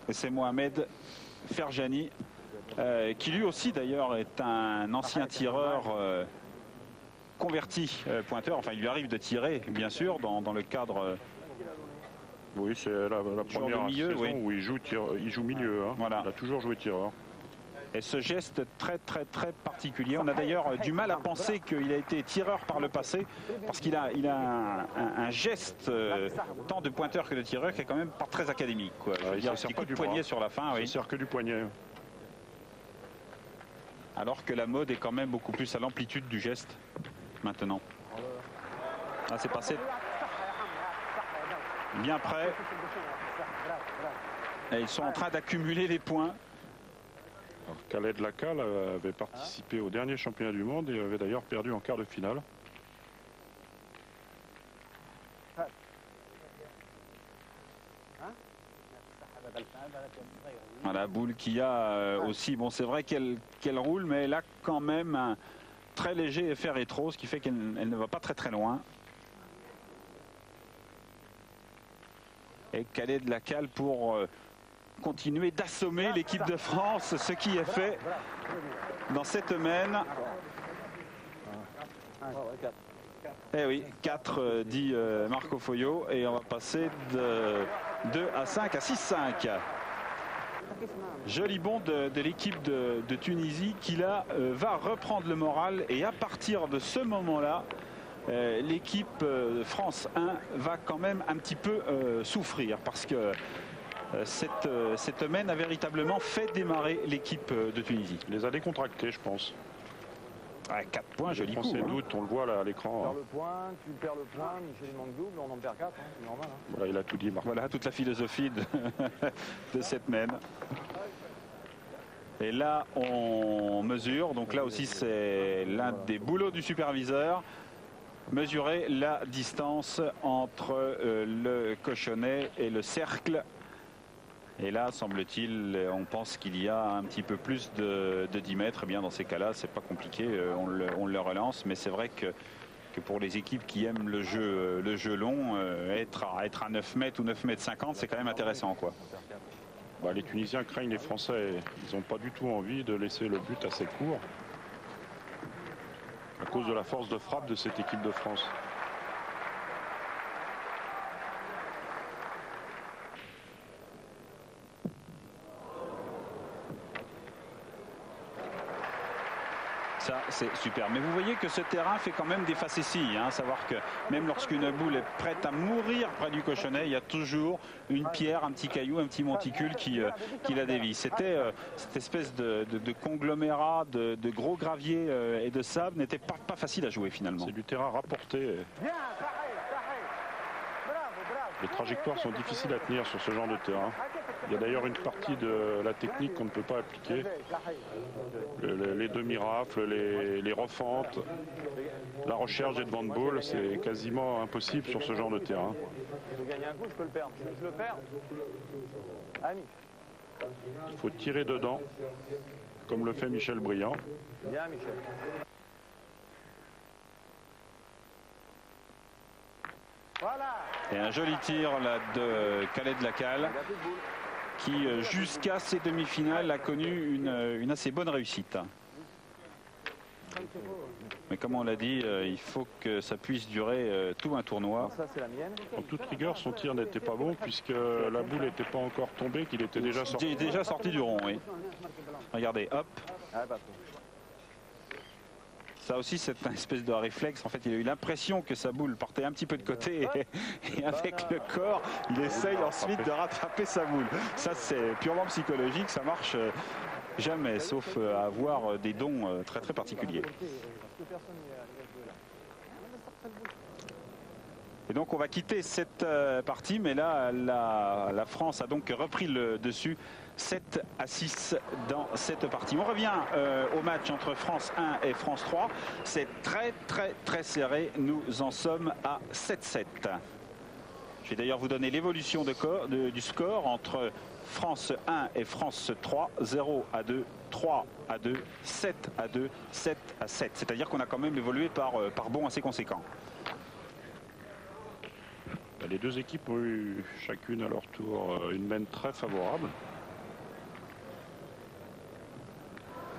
Et c'est Mohamed Ferjani, qui lui aussi d'ailleurs est un ancien tireur converti pointeur. Enfin, il lui arrive de tirer, bien sûr, dans le cadre... Oui, c'est la première milieu, saison oui. où il joue milieu. Hein. Voilà. Il a toujours joué tireur. Et ce geste très particulier. On a d'ailleurs du mal à penser qu'il a été tireur par le passé, parce qu'il a un geste tant de pointeur que de tireur qui est quand même pas très académique, quoi. Il y a un petit coup de poignet sur la fin. Il Oui. sert que du poignet. Alors que la mode est quand même beaucoup plus à l'amplitude du geste maintenant. Là, c'est passé bien près. Et ils sont en train d'accumuler les points. Alors, Khaled Lacal avait participé au dernier championnat du monde et avait d'ailleurs perdu en quart de finale. Voilà, boule qui a aussi, bon c'est vrai qu'elle roule, mais elle a quand même un très léger effet rétro, ce qui fait qu'elle ne va pas très loin. Et Khaled Lacal pour continuer d'assommer l'équipe de France, ce qui est fait dans cette mène. Eh oui, 4 dit Marco Foyot, et on va passer de 2 à 5 à 6-5. Joli bond de l'équipe de Tunisie qui là va reprendre le moral, et à partir de ce moment-là, l'équipe France 1 va quand même un petit peu souffrir, parce que cette mène a véritablement fait démarrer l'équipe de Tunisie. Il les a décontractés, je pense. Ah, 4 points, joli coup. Français doute, on le voit là à l'écran. Le point, tu perds le point, Michel manque double, on en perd 4, hein, c'est normal. Hein. Voilà, il a tout dit, Marc. Voilà toute la philosophie de cette mène. Et là, on mesure. Donc là aussi, c'est l'un des boulots du superviseur. Mesurer la distance entre le cochonnet et le cercle. Et là, semble-t-il, on pense qu'il y a un petit peu plus de 10 mètres. Eh bien, dans ces cas-là, c'est pas compliqué. On le relance. Mais c'est vrai que pour les équipes qui aiment le jeu long, être à 9 mètres ou 9 mètres 50, c'est quand même intéressant, quoi. Bah, les Tunisiens craignent les Français. Ils n'ont pas du tout envie de laisser le but assez court, à cause de la force de frappe de cette équipe de France. Ça, c'est super. Mais vous voyez que ce terrain fait quand même des facéties. Hein, savoir que même lorsqu'une boule est prête à mourir près du cochonnet, il y a toujours une pierre, un petit caillou, un petit monticule qui la dévie. C'était cette espèce de conglomérat de gros graviers et de sable n'était pas facile à jouer finalement. C'est du terrain rapporté. Les trajectoires sont difficiles à tenir sur ce genre de terrain. Il y a d'ailleurs une partie de la technique qu'on ne peut pas appliquer. Les demi-rafles, les refentes, la recherche des devants de balle, c'est quasiment impossible sur ce genre de terrain. Je gagne un coup, je peux le perdre. Je le perds. Ami. Il faut tirer dedans, comme le fait Michel Briand. Bien, Michel. Voilà. Et un joli tir là de Khaled Lacal qui jusqu'à ces demi-finales a connu une assez bonne réussite. Mais comme on l'a dit, il faut que ça puisse durer tout un tournoi. Ça, c'est la mienne. En toute rigueur, son tir n'était pas bon puisque la boule n'était pas encore tombée, qu'il était déjà sorti. Il est déjà sorti du rond, oui. Regardez, hop. Ah, pas trop. Ça aussi, c'est un espèce de réflexe. En fait, il a eu l'impression que sa boule partait un petit peu de côté et avec le corps, il essaye ensuite de rattraper sa boule. Ça, c'est purement psychologique. Ça marche jamais, sauf à avoir des dons très très particuliers. Et donc, on va quitter cette partie, mais là, la France a donc repris le dessus. 7-6 dans cette partie. On revient au match entre France 1 et France 3. C'est très serré. Nous en sommes à 7-7. Je vais d'ailleurs vous donner l'évolution du score entre France 1 et France 3. 0-2, 3-2, 7-2, 7-7. C'est-à-dire qu'on a quand même évolué par bond assez conséquent. Les deux équipes ont eu chacune à leur tour une main très favorable.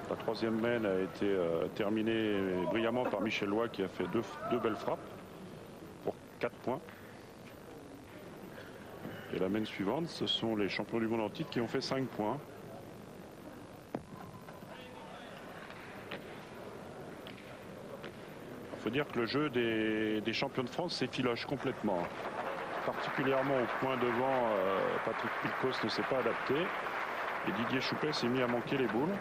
La troisième main a été terminée brillamment par Michel Loy qui a fait deux belles frappes pour 4 points. Et la main suivante, ce sont les champions du monde en titre qui ont fait 5 points. Il faut dire que le jeu des champions de France s'effiloche complètement. Particulièrement au point devant, Patrick Pilkos ne s'est pas adapté. Et Didier Choupet s'est mis à manquer les boules.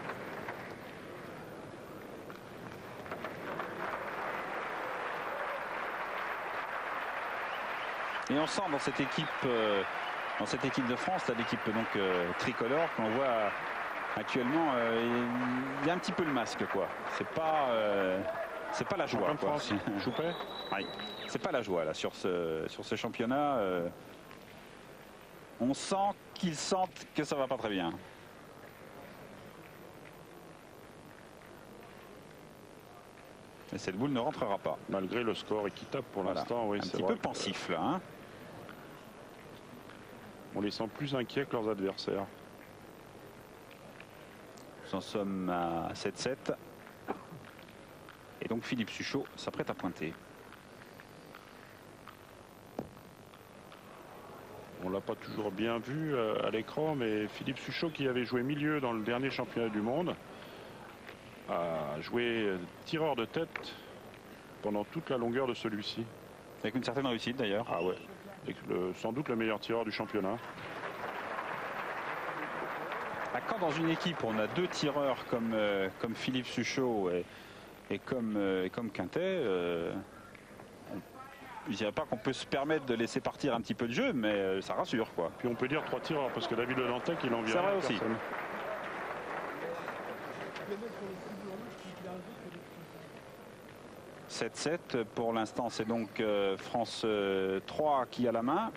Et on sent dans cette équipe de France, l'équipe donc tricolore, qu'on voit actuellement, il y a un petit peu le masque, quoi. C'est pas la joie, quoi. Choupet. Oui, c'est pas la joie là sur ce championnat. On sent qu'ils sentent que ça va pas très bien. Et cette boule ne rentrera pas. Malgré le score équitable pour l'instant, oui, un petit peu pensif là. Hein. On les sent plus inquiets que leurs adversaires. Nous en sommes à 7-7. Et donc Philippe Suchot s'apprête à pointer. On ne l'a pas toujours bien vu à l'écran, mais Philippe Suchot, qui avait joué milieu dans le dernier championnat du monde, a joué tireur de tête pendant toute la longueur de celui-ci. Avec une certaine réussite d'ailleurs. Ah ouais. Sans doute le meilleur tireur du championnat. Quand dans une équipe on a deux tireurs comme Philippe Suchot et comme Quintet, je ne dirais pas qu'on peut se permettre de laisser partir un petit peu de jeu, mais ça rassure, quoi. Puis on peut dire 3 tireurs parce que David Le Dantec, il en vient. C'est vrai aussi. Personne. « 7-7 pour l'instant, c'est donc France 3 qui a la main.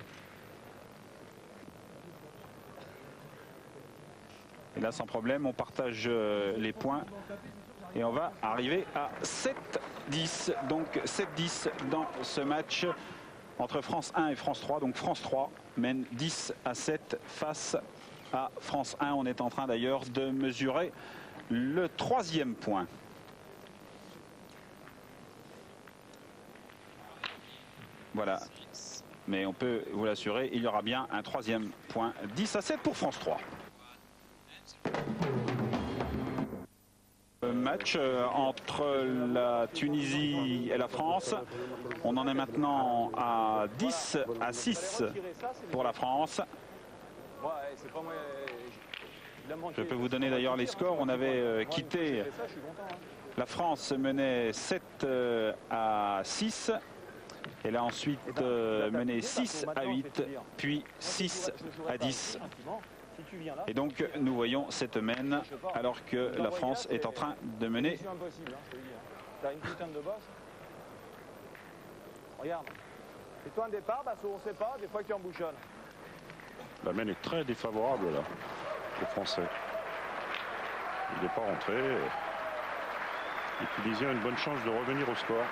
Et là, sans problème, on partage les points. Et on va arriver à 7-10. Donc 7-10 dans ce match entre France 1 et France 3. Donc France 3 mène 10-7 face à France 1. On est en train d'ailleurs de mesurer le 3e point. Voilà. Mais on peut vous l'assurer, il y aura bien un 3e point. 10-7 pour France 3. match entre la Tunisie et la France. On en est maintenant à 10-6 pour la France. Je peux vous donner d'ailleurs les scores. On avait quitté, la France menait 7-6. Elle a ensuite mené 6-8, puis 6-10. Et donc nous voyons cette mène alors que la France est en train de mener. Regarde. Et toi un départ, on ne sait pas, des fois tu embouchonnes. La mène est très défavorable là, aux Français. Il n'est pas rentré. Les Tunisiens ont une bonne chance de revenir au score.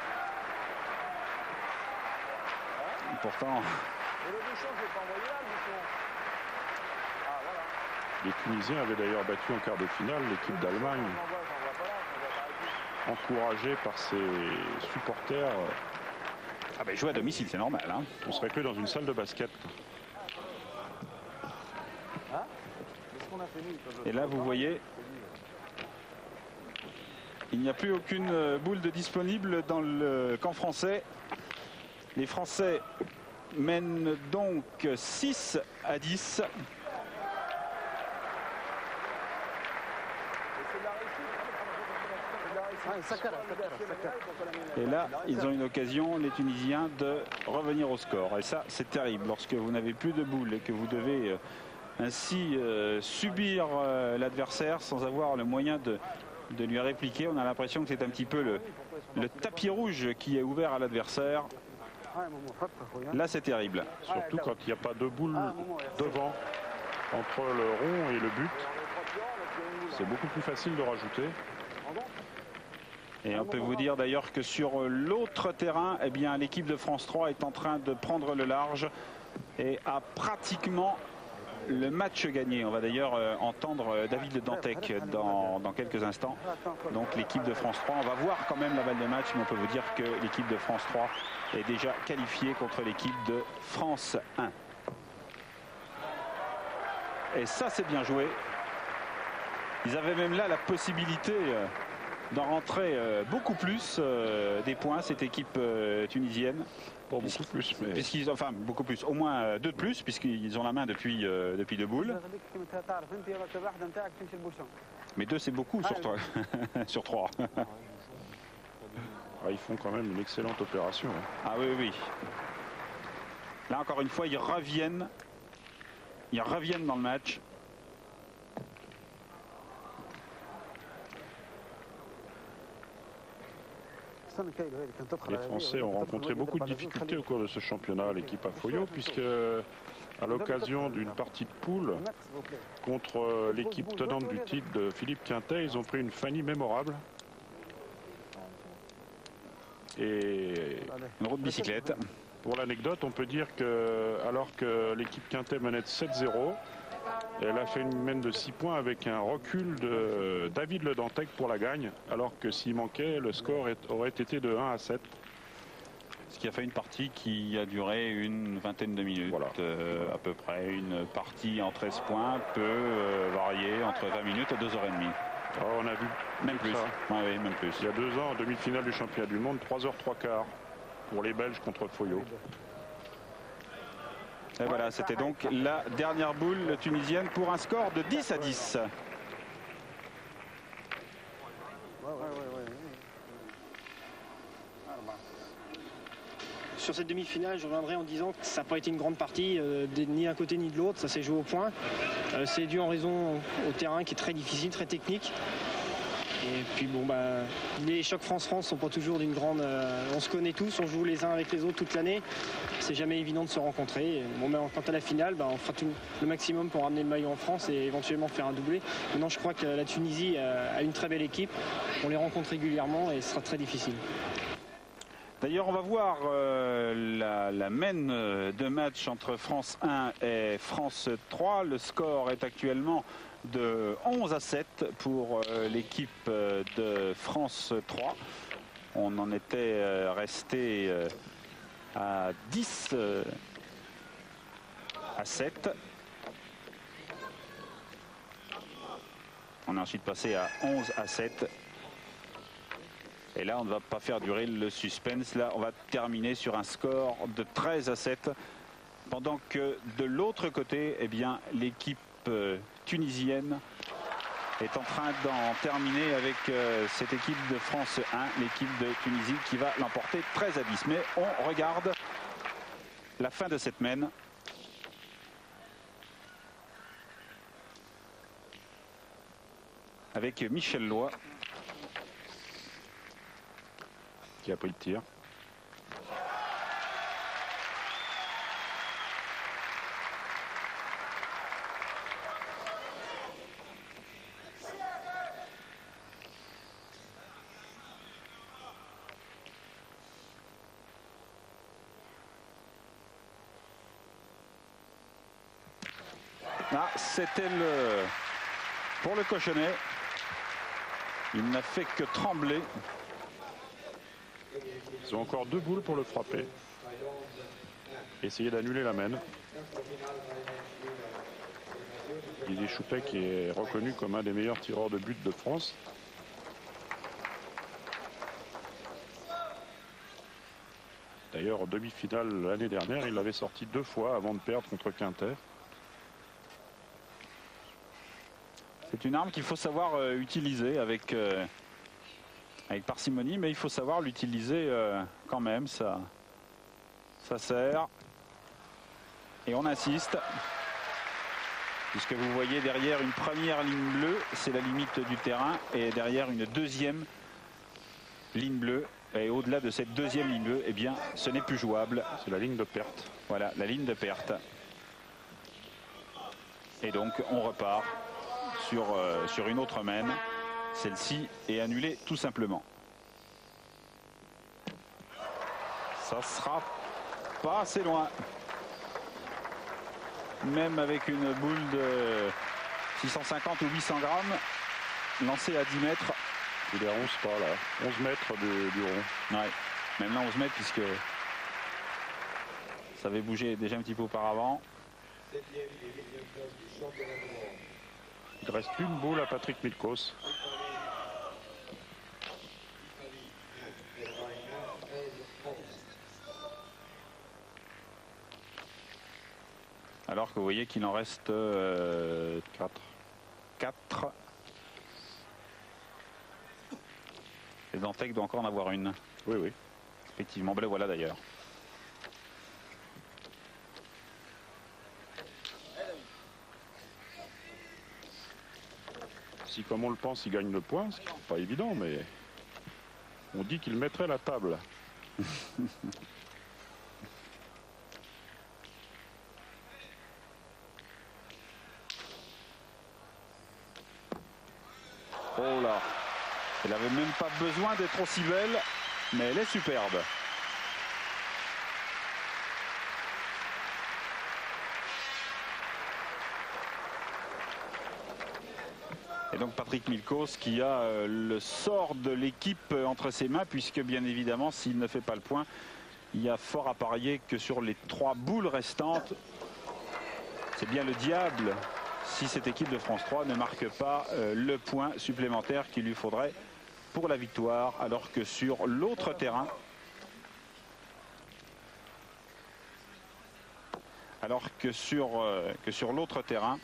Pourtant, Et le bouchon, je vais pas envoyer là, le bouchon. Ah, voilà. Les Tunisiens avaient d'ailleurs battu en quart de finale l'équipe d'Allemagne, J'en vois pas là, j'en vois pas là. encouragée par ses supporters. ah ben, jouer à domicile, c'est normal. Hein. On serait que dans une salle de basket. Qu'est-ce qu'on a fait nous? Et là, vous voyez, il n'y a plus aucune boule de disponible dans le camp français. Les Français mènent donc 6-10. Et là, ils ont une occasion, les Tunisiens, de revenir au score. Et ça, c'est terrible. Lorsque vous n'avez plus de boules et que vous devez ainsi subir l'adversaire sans avoir le moyen de lui répliquer, on a l'impression que c'est un petit peu le tapis rouge qui est ouvert à l'adversaire. Là, c'est terrible. Surtout quand il n'y a pas de boule devant, entre le rond et le but. C'est beaucoup plus facile de rajouter. Et on peut vous dire d'ailleurs que sur l'autre terrain, eh bien, l'équipe de France 3 est en train de prendre le large et a pratiquement le match gagné. On va d'ailleurs entendre David Dantec dans quelques instants. Donc l'équipe de France 3, on va voir quand même la balle de match, mais on peut vous dire que l'équipe de France 3 est déjà qualifiée contre l'équipe de France 1. Et ça, c'est bien joué. Ils avaient même là la possibilité d'en rentrer beaucoup plus des points, cette équipe tunisienne. Pas beaucoup plus, mais... Puisqu'ils, enfin, beaucoup plus, au moins 2 de plus, puisqu'ils ont la main depuis 2 boules. Mais 2, c'est beaucoup sur 3. Sur 3. Ah, ils font quand même une excellente opération. Hein. Ah oui, oui. Là, encore une fois, ils reviennent dans le match. Les Français ont rencontré beaucoup de difficultés au cours de ce championnat, l'équipe Afoyo, puisque à l'occasion d'une partie de poule contre l'équipe tenante du titre de Philippe Quintet, ils ont pris une Fanny mémorable. Et une roue de bicyclette. Pour l'anecdote, on peut dire que alors que l'équipe Quintet menait de 7-0, elle a fait une mène de 6 points avec un recul de David Le Dantec pour la gagne, alors que s'il manquait, le score aurait été de 1-7. Ce qui a fait une partie qui a duré une vingtaine de minutes, voilà. À peu près. Une partie en 13 points peut varier entre 20 minutes et 2h30. Oh, on a vu même plus. Oui, même plus. Il y a 2 ans, en demi-finale du championnat du monde, 3h03 pour les Belges contre Foyo. Et voilà, c'était donc la dernière boule tunisienne pour un score de 10-10. Sur cette demi-finale, je reviendrai en disant que ça n'a pas été une grande partie, ni d'un côté ni de l'autre, ça s'est joué au point. C'est dû en raison au terrain qui est très difficile, très technique. Et puis bon, les chocs France-France sont pas toujours d'une grande... on se connaît tous, on joue les uns avec les autres toute l'année. C'est jamais évident de se rencontrer. Bon, quant à la finale, on fera le maximum pour ramener le maillot en France et éventuellement faire un doublé. Maintenant, je crois que la Tunisie a une très belle équipe. On les rencontre régulièrement et ce sera très difficile. D'ailleurs, on va voir la mène de match entre France 1 et France 3. Le score est actuellement de 11-7 pour l'équipe de France 3. On en était resté à 10-7. On est ensuite passé à 11-7. Et là, on ne va pas faire durer le suspense. Là, on va terminer sur un score de 13-7. Pendant que de l'autre côté, eh bien, l'équipe tunisienne est en train d'en terminer avec cette équipe de France 1, l'équipe de Tunisie qui va l'emporter 13-10. Mais on regarde la fin de cette mène. Avec Michel Loy qui a pris le tir. Ah, c'était le pour le cochonnet. Il n'a fait que trembler. Ils ont encore 2 boules pour le frapper. Essayer d'annuler la mène. Didier Choupet qui est reconnu comme un des meilleurs tireurs de but de France. D'ailleurs, en demi-finale l'année dernière, il l'avait sorti 2 fois avant de perdre contre Quinter. C'est une arme qu'il faut savoir utiliser avec parcimonie, mais il faut savoir l'utiliser quand même. Ça sert. Et on insiste. Puisque vous voyez derrière une première ligne bleue, c'est la limite du terrain. Et derrière une deuxième ligne bleue. Et au-delà de cette deuxième ligne bleue, eh bien, ce n'est plus jouable. C'est la ligne de perte. Voilà, la ligne de perte. Et donc, on repart sur une autre mène. Celle-ci est annulée tout simplement. Ça sera pas assez loin. Même avec une boule de 650 ou 800 grammes, lancée à 10 mètres. Il est à 11 pas là. 11 mètres du rond. Ouais, même là 11 mètres puisque ça avait bougé déjà un petit peu auparavant. Il reste une boule à Patrick Milkos. Alors que vous voyez qu'il en reste 4. Et Dantec doit encore en avoir une. Oui, oui. Effectivement, ben le voilà d'ailleurs. Si comme on le pense, il gagne le point, ce qui n'est pas évident, mais on dit qu'il mettrait la table. Oh là, elle n'avait même pas besoin d'être aussi belle, mais elle est superbe. Et donc Patrick Milkos qui a le sort de l'équipe entre ses mains, puisque bien évidemment, s'il ne fait pas le point, il y a fort à parier que sur les 3 boules restantes, c'est bien le diable si cette équipe de France 3 ne marque pas le point supplémentaire qu'il lui faudrait pour la victoire, alors que sur l'autre terrain, l'autre terrain,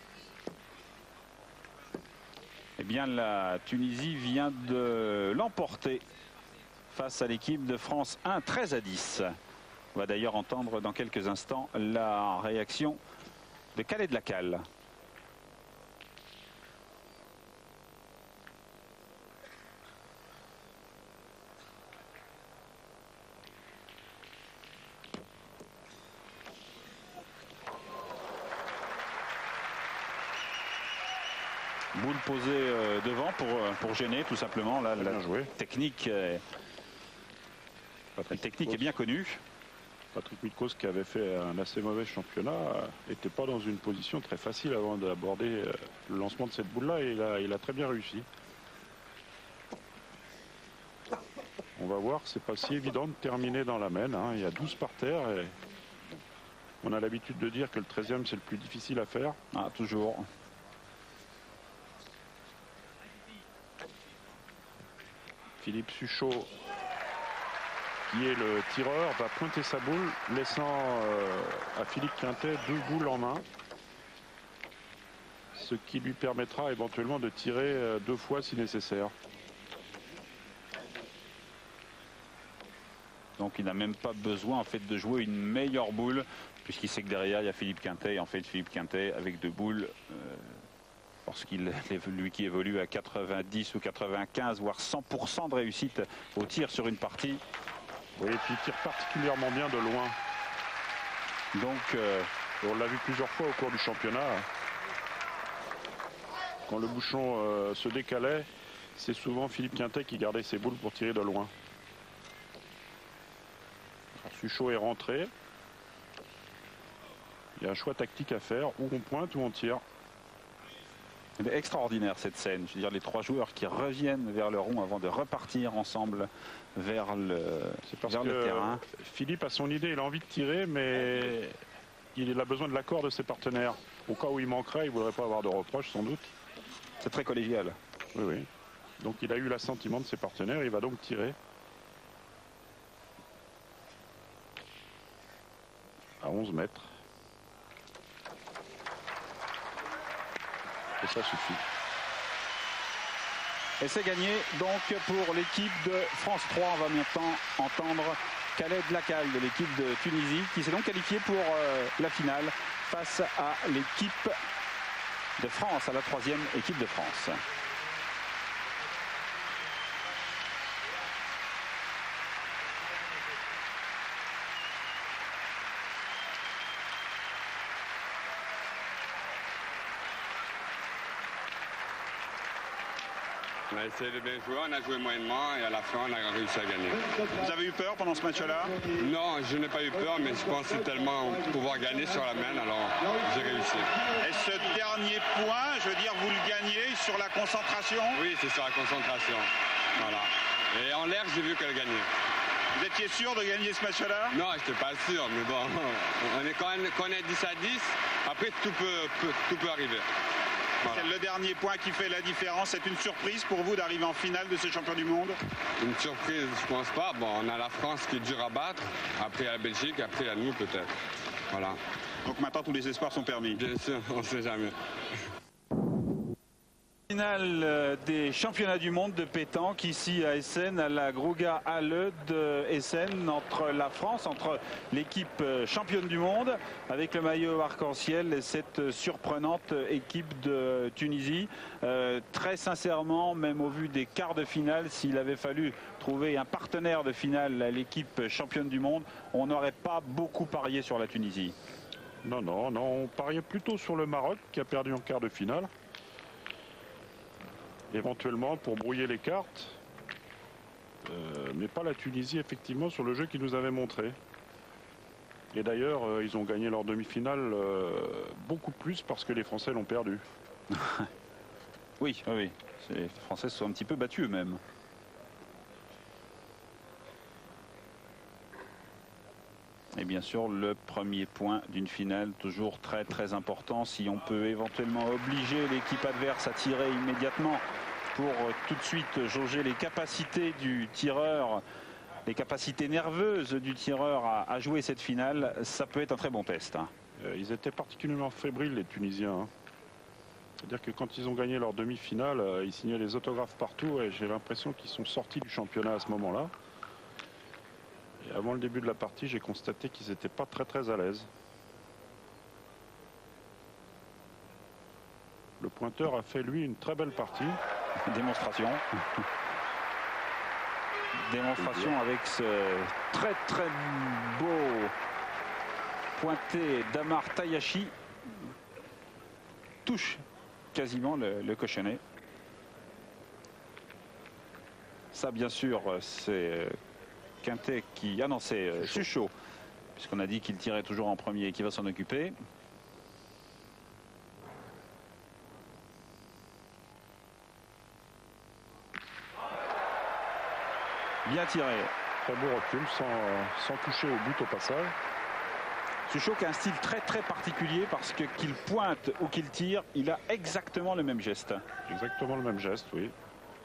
eh bien la Tunisie vient de l'emporter face à l'équipe de France 1, 13-10. On va d'ailleurs entendre dans quelques instants la réaction de Khaled Lacal. Boule posée devant pour gêner tout simplement. Là, la technique est bien connue. Patrick Milkos, qui avait fait un assez mauvais championnat, n'était pas dans une position très facile avant d'aborder le lancement de cette boule-là, et il a très bien réussi. On va voir, c'est pas si évident de terminer dans la mène, hein. Il y a 12 par terre. Et on a l'habitude de dire que le 13e, c'est le plus difficile à faire. Ah, toujours. Philippe Suchot, qui est le tireur, va pointer sa boule, laissant à Philippe Quintet 2 boules en main. Ce qui lui permettra éventuellement de tirer 2 fois si nécessaire. Donc il n'a même pas besoin en fait de jouer une meilleure boule, puisqu'il sait que derrière il y a Philippe Quintet. Et en fait Philippe Quintet avec 2 boules, lorsqu'il lui qui évolue à 90 ou 95 voire 100% de réussite au tir sur une partie. Oui, et puis il tire particulièrement bien de loin. Donc on l'a vu plusieurs fois au cours du championnat. Quand le bouchon se décalait, c'est souvent Philippe Quintet qui gardait ses boules pour tirer de loin. Suchot est rentré. Il y a un choix tactique à faire, où on pointe ou on tire. C'est extraordinaire cette scène. Je veux dire, les 3 joueurs qui reviennent vers le rond avant de repartir ensemble vers le terrain. Philippe a son idée, il a envie de tirer, mais il a besoin de l'accord de ses partenaires. Au cas où il manquerait, il ne voudrait pas avoir de reproches sans doute. C'est très collégial. Oui, oui. Donc il a eu l'assentiment de ses partenaires, il va donc tirer. À 11 mètres. Et ça suffit. Et c'est gagné donc pour l'équipe de France 3. On va maintenant entendre Khaled Lacal de l'équipe de Tunisie qui s'est donc qualifié pour la finale face à l'équipe de France, à la 3e équipe de France. On a essayé de bien jouer, on a joué moyennement et à la fin on a réussi à gagner. Vous avez eu peur pendant ce match-là? Non, je n'ai pas eu peur, mais je pensais tellement pouvoir gagner sur la main, alors j'ai réussi. Et ce dernier point, je veux dire, vous le gagnez sur la concentration? Oui, c'est sur la concentration. Voilà. Et en l'air, j'ai vu qu'elle gagnait. Vous étiez sûr de gagner ce match-là? Non, je n'étais pas sûr, mais bon, quand on est 10 à 10, après tout peut arriver. Voilà. C'est le dernier point qui fait la différence. C'est une surprise pour vous d'arriver en finale de ce champion du monde? Une surprise, je pense pas. Bon, on a la France qui est dure à battre. Après, il y a la Belgique. Après, il y a nous, peut-être. Voilà. Donc maintenant, tous les espoirs sont permis? Bien sûr, on ne sait jamais. Finale des championnats du monde de pétanque ici à Essen, à la Gruga Halle de Essen, entre la France, entre l'équipe championne du monde avec le maillot arc-en-ciel et cette surprenante équipe de Tunisie. Très sincèrement, même au vu des quarts de finale, s'il avait fallu trouver un partenaire de finale à l'équipe championne du monde, on n'aurait pas beaucoup parié sur la Tunisie. Non, non, non, on pariait plutôt sur le Maroc qui a perdu en quart de finale. Éventuellement pour brouiller les cartes, mais pas la Tunisie effectivement sur le jeu qu'ils nous avaient montré. Et d'ailleurs ils ont gagné leur demi-finale beaucoup plus parce que les Français l'ont perdu. Oui, oui, les Français se sont un petit peu battus eux-mêmes. Et bien sûr le premier point d'une finale, toujours très très important. Si on peut éventuellement obliger l'équipe adverse à tirer immédiatement pour tout de suite jauger les capacités du tireur, les capacités nerveuses du tireur à jouer cette finale, ça peut être un très bon test. Ils étaient particulièrement fébriles les Tunisiens. C'est-à-dire que quand ils ont gagné leur demi-finale, ils signaient les autographes partout et j'ai l'impression qu'ils sont sortis du championnat à ce moment-là. Et avant le début de la partie, j'ai constaté qu'ils n'étaient pas très très à l'aise. Le pointeur a fait lui une très belle partie. Démonstration. Démonstration avec ce très très beau pointé d'Amar Tayashi. Touche quasiment le cochonnet. Ça bien sûr c'est Quintet qui... Ah non, c'est Suchot, puisqu'on a dit qu'il tirait toujours en premier et qu'il va s'en occuper. Bien tiré. Très beau recul, sans toucher au but au passage. Suchot qui a un style très très particulier parce que qu'il pointe ou qu'il tire, il a exactement le même geste. Exactement le même geste, oui.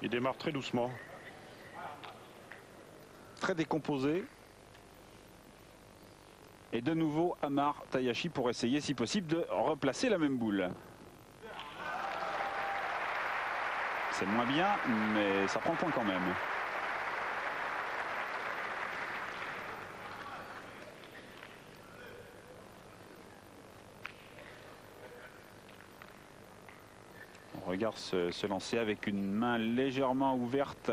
Il démarre très doucement. très décomposé. Et de nouveau, Amar Tayashi pour essayer, si possible, de replacer la même boule. C'est moins bien, mais ça prend le point quand même. On regarde se lancer avec une main légèrement ouverte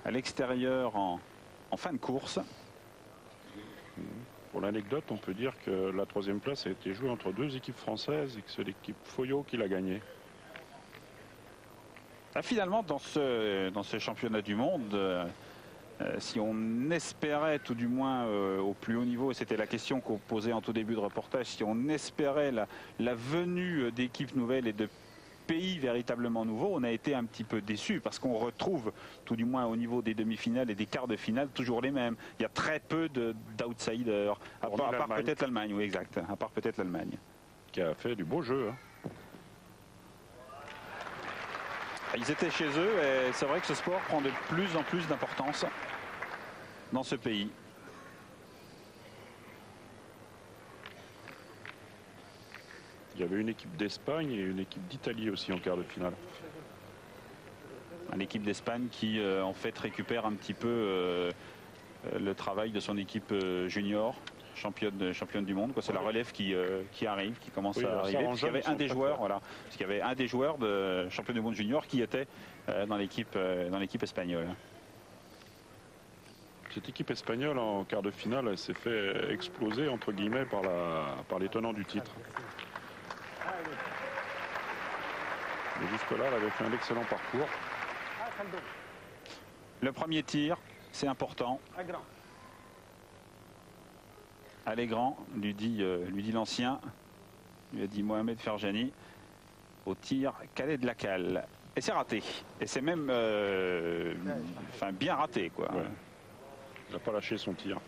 à l'extérieur en fin de course. Pour l'anecdote, on peut dire que la 3e place a été jouée entre 2 équipes françaises et que c'est l'équipe Foyot qui l'a gagnée. Finalement, dans ce championnat du monde, si on espérait, tout du moins au plus haut niveau, et c'était la question qu'on posait en tout début de reportage, si on espérait la venue d'équipes nouvelles et de pays véritablement nouveaux, on a été un petit peu déçus parce qu'on retrouve, tout du moins au niveau des demi-finales et des quarts de finale, toujours les mêmes. Il y a très peu d'outsiders, à part peut-être l'Allemagne, oui exact, à part peut-être l'Allemagne. Qui a fait du beau jeu. Ils étaient chez eux et c'est vrai que ce sport prend de plus en plus d'importance dans ce pays. Il y avait une équipe d'Espagne et une équipe d'Italie aussi en quart de finale. L'équipe d'Espagne qui en fait récupère un petit peu le travail de son équipe junior, championne du monde. C'est la relève qui arrive, qui commence à arriver. Parce qu'il y avait un des joueurs, voilà, parce qu'il y avait un des joueurs de champion du monde junior qui était dans l'équipe espagnole. Cette équipe espagnole en quart de finale s'est fait exploser entre guillemets par les tenants du titre. Mais jusque-là, elle avait fait un excellent parcours. Le premier tir, c'est important. Allez grand, lui dit l'ancien, lui a dit Mohamed Ferjani. Au tir, Khaled Lacal. Et c'est raté. Et c'est même bien raté, quoi. Ouais. Il n'a pas lâché son tir.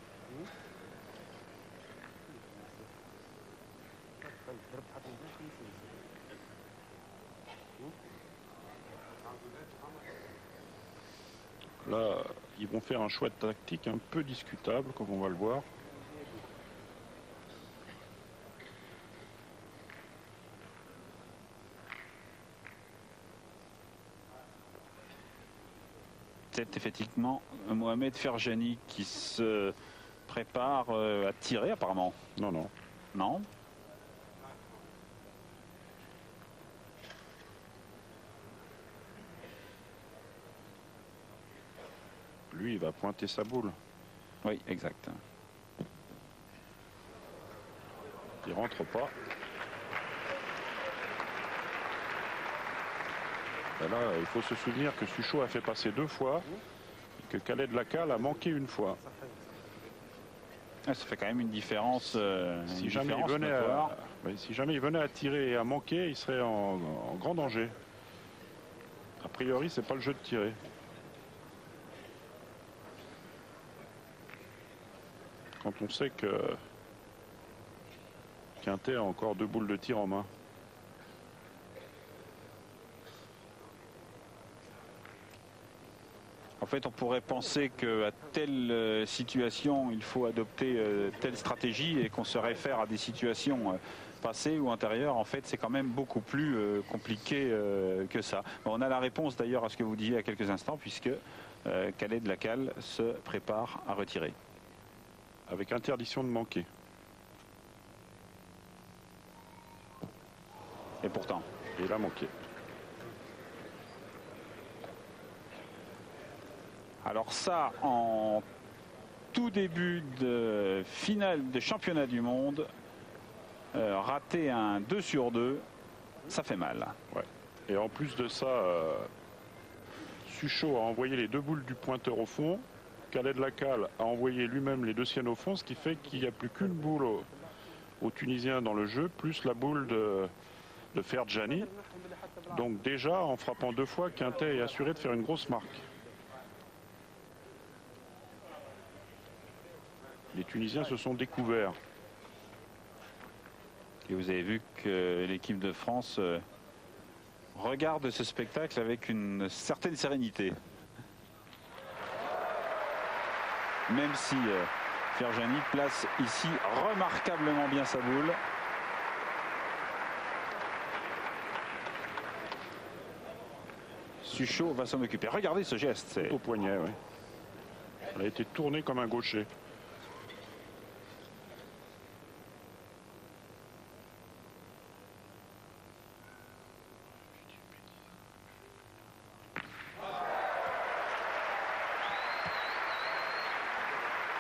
Là, ils vont faire un choix de tactique un peu discutable, comme on va le voir. C'est effectivement Mohamed Ferjani qui se prépare à tirer apparemment. Non, non. Non. Lui, il va pointer sa boule. Oui, exact. Il rentre pas. Et là, il faut se souvenir que Suchot a fait passer 2 fois et que Khaled Lacal a manqué 1 fois. Ça fait quand même une différence. Si jamais il venait à tirer et à manquer, il serait en grand danger. A priori, c'est pas le jeu de tirer. Quand on sait que Quintet a encore 2 boules de tir en main. En fait, on pourrait penser qu'à telle situation, il faut adopter telle stratégie et qu'on se réfère à des situations passées ou antérieures. En fait, c'est quand même beaucoup plus compliqué que ça. On a la réponse d'ailleurs à ce que vous disiez il y a quelques instants, puisque Khaled Lacal se prépare à retirer. Avec interdiction de manquer. Et pourtant. Et il a manqué. Alors ça, en tout début de finale de championnat du monde, rater un 2 sur 2, ça fait mal. Ouais. Et en plus de ça, Suchot a envoyé les 2 boules du pointeur au fond. Khaled Lacal a envoyé lui-même les 2 siennes au fond, ce qui fait qu'il n'y a plus qu'une boule au Tunisien dans le jeu, plus la boule de Ferjani. Donc déjà, en frappant 2 fois, Quintet est assuré de faire une grosse marque. Les Tunisiens se sont découverts. Et vous avez vu que l'équipe de France regarde ce spectacle avec une certaine sérénité. même si Ferjani place ici remarquablement bien sa boule. Suchot va s'en occuper. Regardez ce geste. Au poignet, oui. Elle a été tournée comme un gaucher.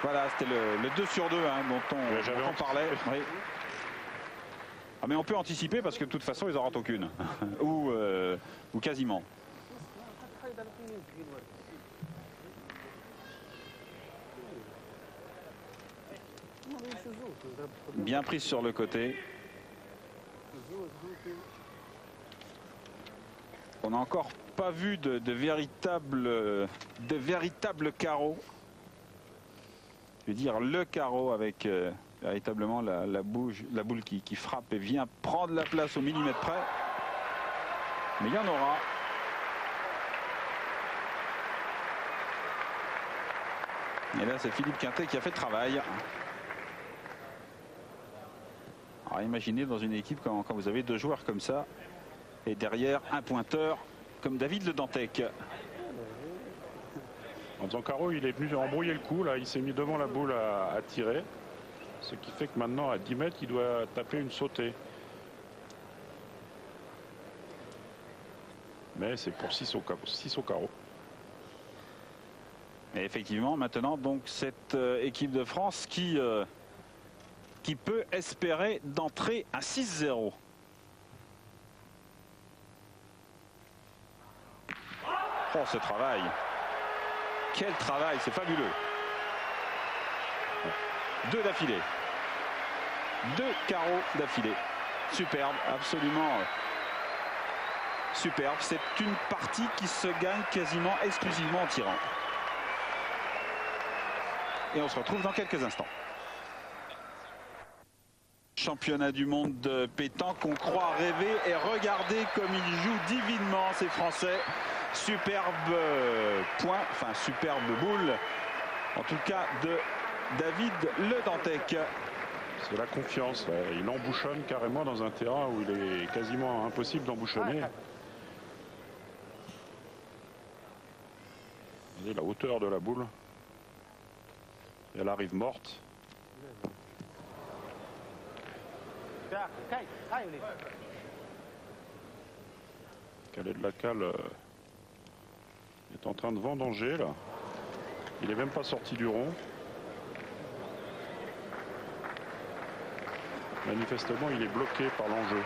Voilà, c'était le 2 sur 2 hein, dont on parlait. Oui. Ah, mais on peut anticiper parce que de toute façon, ils n'en ratent aucune. ou quasiment. Bien prise sur le côté. On n'a encore pas vu de véritables carreaux. Je veux dire le carreau avec véritablement la boule qui frappe et vient prendre la place au millimètre près. Mais il y en aura. Et là, c'est Philippe Quintet qui a fait le travail. Alors imaginez dans une équipe quand vous avez deux joueurs comme ça et derrière un pointeur comme David Le Dantec. En faisant carreau, il est venu embrouiller le coup. Là, il s'est mis devant la boule à tirer. Ce qui fait que maintenant, à 10 mètres, il doit taper une sautée. Mais c'est pour 6 au carreau. Et effectivement, maintenant, donc cette équipe de France qui peut espérer d'entrer à 6-0. Oh, ce travail. Quel travail, c'est fabuleux. 2 d'affilée. 2 carreaux d'affilée. Superbe, absolument superbe. C'est une partie qui se gagne quasiment exclusivement en tirant. Et on se retrouve dans quelques instants. Championnat du monde de pétanque, on croit rêver et regardez comme ils jouent divinement ces Français. Superbe point, enfin superbe boule, en tout cas de David Le Dantec. C'est la confiance, ouais. Il embouchonne carrément dans un terrain où il est quasiment impossible d'embouchonner. Regardez la hauteur de la boule. Et elle arrive morte. Khaled Lacal est en train de vendanger là. Il n'est même pas sorti du rond. Manifestement, il est bloqué par l'enjeu.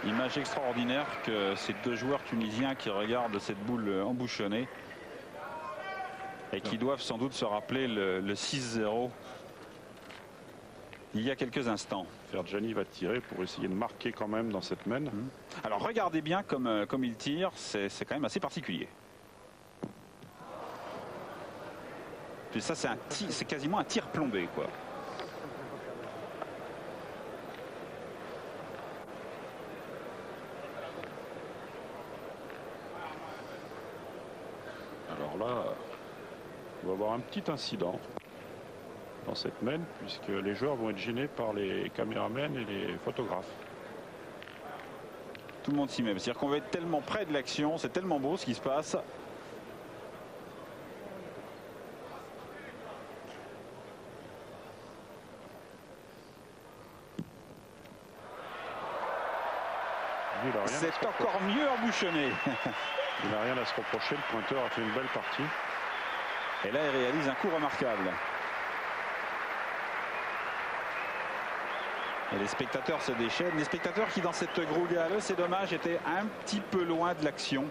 Image extraordinaire que ces deux joueurs tunisiens qui regardent cette boule embouchonnée et qui doivent sans doute se rappeler le 6-0 il y a quelques instants. Ferjani va tirer pour essayer de marquer quand même dans cette mène. Alors regardez bien comme il tire, c'est quand même assez particulier. Puis ça c'est quasiment un tir plombé quoi. Alors là, on va avoir un petit incident dans cette mène puisque les joueurs vont être gênés par les caméramens et les photographes. Tout le monde s'y met. C'est-à-dire qu'on va être tellement près de l'action, c'est tellement beau ce qui se passe. C'est encore mieux embouchonné. Il n'a rien à se reprocher, le pointeur a fait une belle partie. Et là, il réalise un coup remarquable. Et les spectateurs se déchaînent. Les spectateurs qui, dans cette grouille-là, c'est dommage, étaient un petit peu loin de l'action.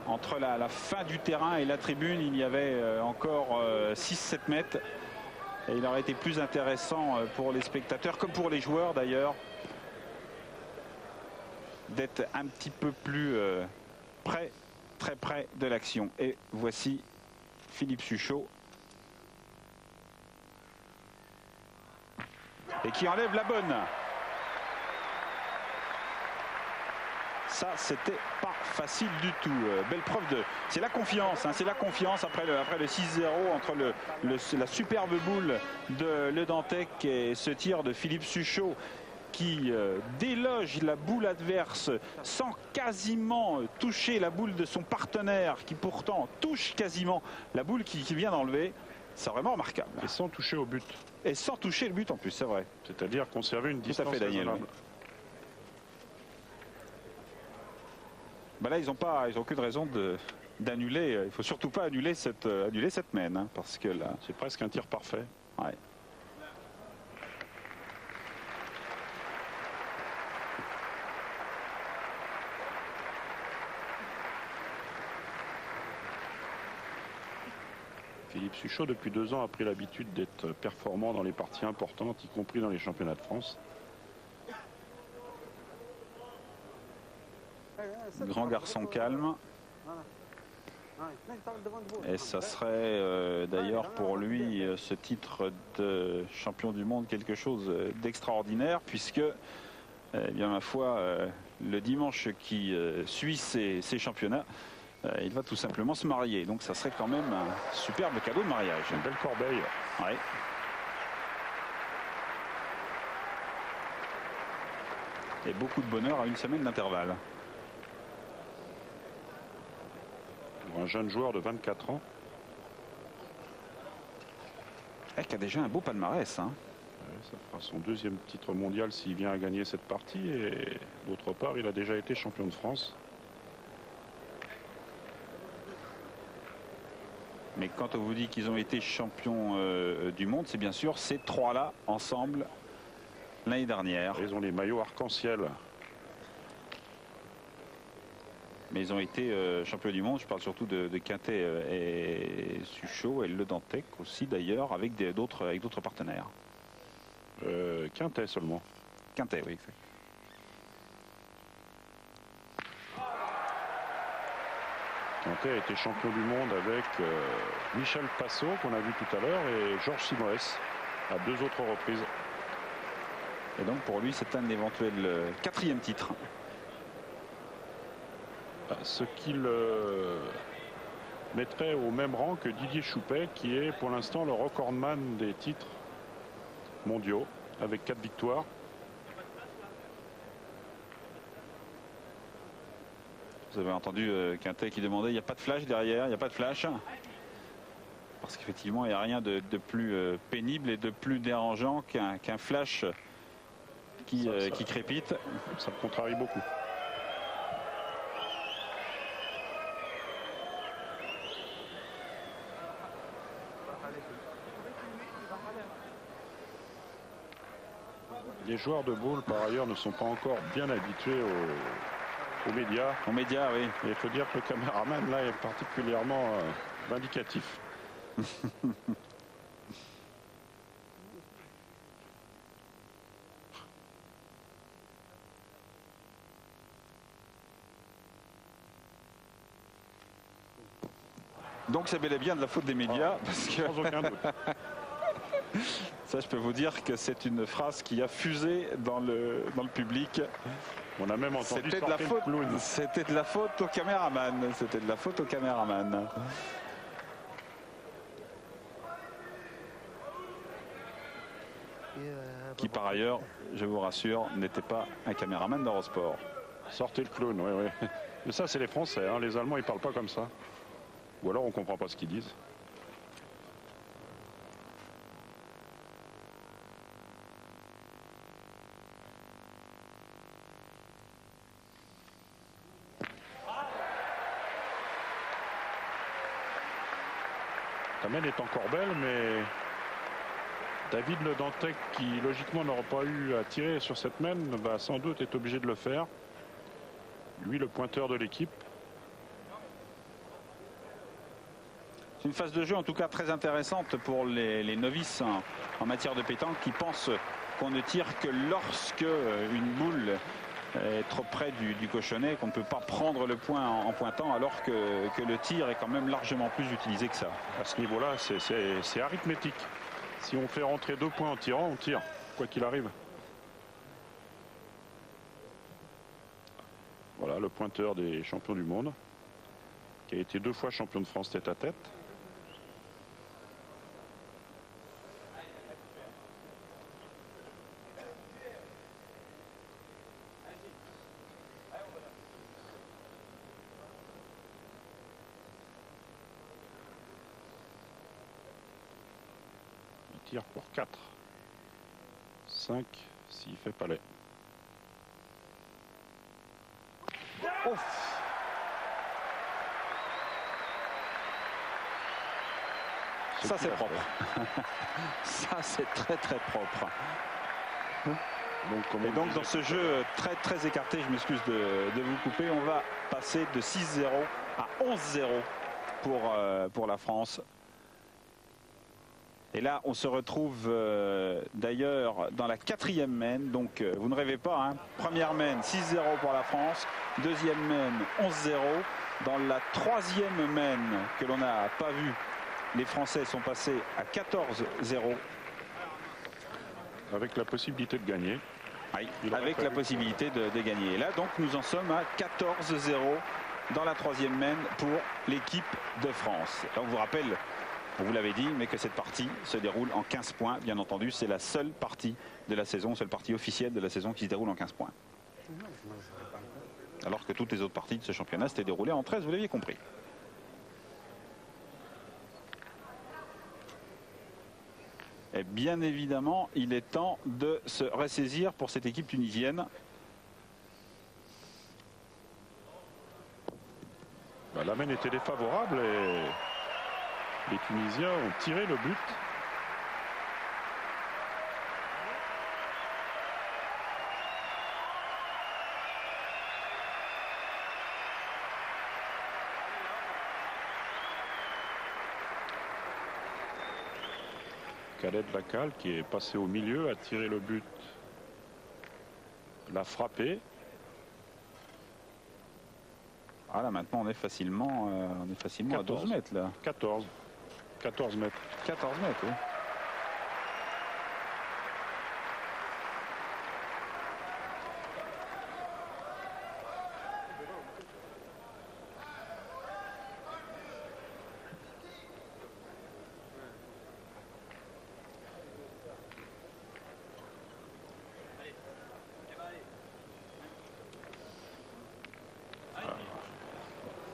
Entre la fin du terrain et la tribune, il y avait encore 6-7 mètres. Et il aurait été plus intéressant pour les spectateurs, comme pour les joueurs d'ailleurs, d'être un petit peu plus près, très près de l'action. Et voici Philippe Suchot. Et qui enlève la bonne. Ça, c'était pas facile du tout. Belle preuve de... C'est la confiance, hein, c'est la confiance après le 6-0 entre la superbe boule de Le Dantec et ce tir de Philippe Suchot qui déloge la boule adverse sans quasiment toucher la boule de son partenaire qui pourtant touche quasiment la boule qui vient d'enlever. C'est vraiment remarquable. Et sans toucher au but. Et sans toucher le but en plus, c'est vrai. C'est-à-dire conserver une distance raisonnable. Ben là, ils n'ont aucune raison d'annuler. Il ne faut surtout pas annuler cette main, hein, parce que là, c'est presque un tir parfait. Ouais. Philippe Suchot, depuis 2 ans, a pris l'habitude d'être performant dans les parties importantes, y compris dans les championnats de France. Grand garçon calme. Et ça serait d'ailleurs pour lui ce titre de champion du monde quelque chose d'extraordinaire, puisque bien ma foi le dimanche qui suit ces championnats, il va tout simplement se marier. Donc ça serait quand même un superbe cadeau de mariage. Une belle corbeille. Ouais. Et beaucoup de bonheur à une semaine d'intervalle. Un jeune joueur de 24 ans. Et qui a déjà un beau palmarès. Hein. Ouais, ça fera son 2e titre mondial s'il vient à gagner cette partie. Et d'autre part, il a déjà été champion de France. Mais quand on vous dit qu'ils ont été champions du monde, c'est bien sûr ces 3-là ensemble l'année dernière. Ils ont les maillots arc-en-ciel. Mais ils ont été champions du monde. Je parle surtout de Quintet et Suchot et Le Dantec aussi d'ailleurs avec d'autres partenaires. Quintet seulement. Quintet, oui, exact. Quintet a été champion du monde avec Michel Passot qu'on a vu tout à l'heure et Georges Simoes à 2 autres reprises. Et donc pour lui c'est un éventuel 4e titre. Ce qui le mettrait au même rang que Didier Choupet, qui est pour l'instant le recordman des titres mondiaux, avec 4 victoires. Vous avez entendu Quintet qui demandait, il n'y a pas de flash derrière, il n'y a pas de flash. Parce qu'effectivement, il n'y a rien de plus pénible et de plus dérangeant qu'un flash qui crépite. Ça me contrarie beaucoup. Les joueurs de boule, par ailleurs, ne sont pas encore bien habitués aux médias. Aux médias, oui. Et il faut dire que le caméraman, là, est particulièrement vindicatif. Donc c'est bel et bien de la faute des médias. Parce que... Sans aucun doute. Ça, je peux vous dire que c'est une phrase qui a fusé dans le public. On a même entendu c'était de la faute. C'était de la faute au caméraman. C'était de la faute au caméraman. Qui par ailleurs, je vous rassure, n'était pas un caméraman d'Eurosport. Sortez le clown, oui, oui. Mais ça, c'est les Français, hein. Les Allemands, ils parlent pas comme ça. Ou alors on comprend pas ce qu'ils disent. La main est encore belle, mais David Le Dantec, qui logiquement n'aura pas eu à tirer sur cette main, va sans doute être obligé de le faire. Lui, le pointeur de l'équipe. C'est une phase de jeu en tout cas très intéressante pour les novices en matière de pétanque qui pensent qu'on ne tire que lorsque une boule est trop près du cochonnet, qu'on ne peut pas prendre le point en pointant, alors que le tir est quand même largement plus utilisé que ça. À ce niveau-là, c'est arithmétique. Si on fait rentrer 2 points en tirant, on tire, quoi qu'il arrive. Voilà le pointeur des champions du monde, qui a été 2 fois champion de France tête à tête. Il tire pour 4. 5 s'il fait palais. Ouf. Ça c'est propre. Ça c'est très très propre. Et donc dans ce jeu très très écarté, je m'excuse de vous couper, on va passer de 6-0 à 11-0 pour la France. Et là, on se retrouve d'ailleurs dans la 4e main. Donc, vous ne rêvez pas. Hein. Première main, 6-0 pour la France. Deuxième main, 11-0. Dans la 3e main que l'on n'a pas vue, les Français sont passés à 14-0. Avec la possibilité de gagner. Oui, avec la possibilité de gagner. Et là, donc, nous en sommes à 14-0 dans la 3e main pour l'équipe de France. Et on vous rappelle... On vous l'avait dit, mais que cette partie se déroule en 15 points. Bien entendu, c'est la seule partie de la saison, seule partie officielle de la saison qui se déroule en 15 points. Alors que toutes les autres parties de ce championnat s'étaient déroulées en 13, vous l'aviez compris. Et bien évidemment, il est temps de se ressaisir pour cette équipe tunisienne. La main était défavorable et... les Tunisiens ont tiré le but. Khaled Bakal, qui est passé au milieu, a tiré le but, l'a frappé. Ah là maintenant on est facilement, à 12 mètres là. 14 mètres. 14 mètres, oui.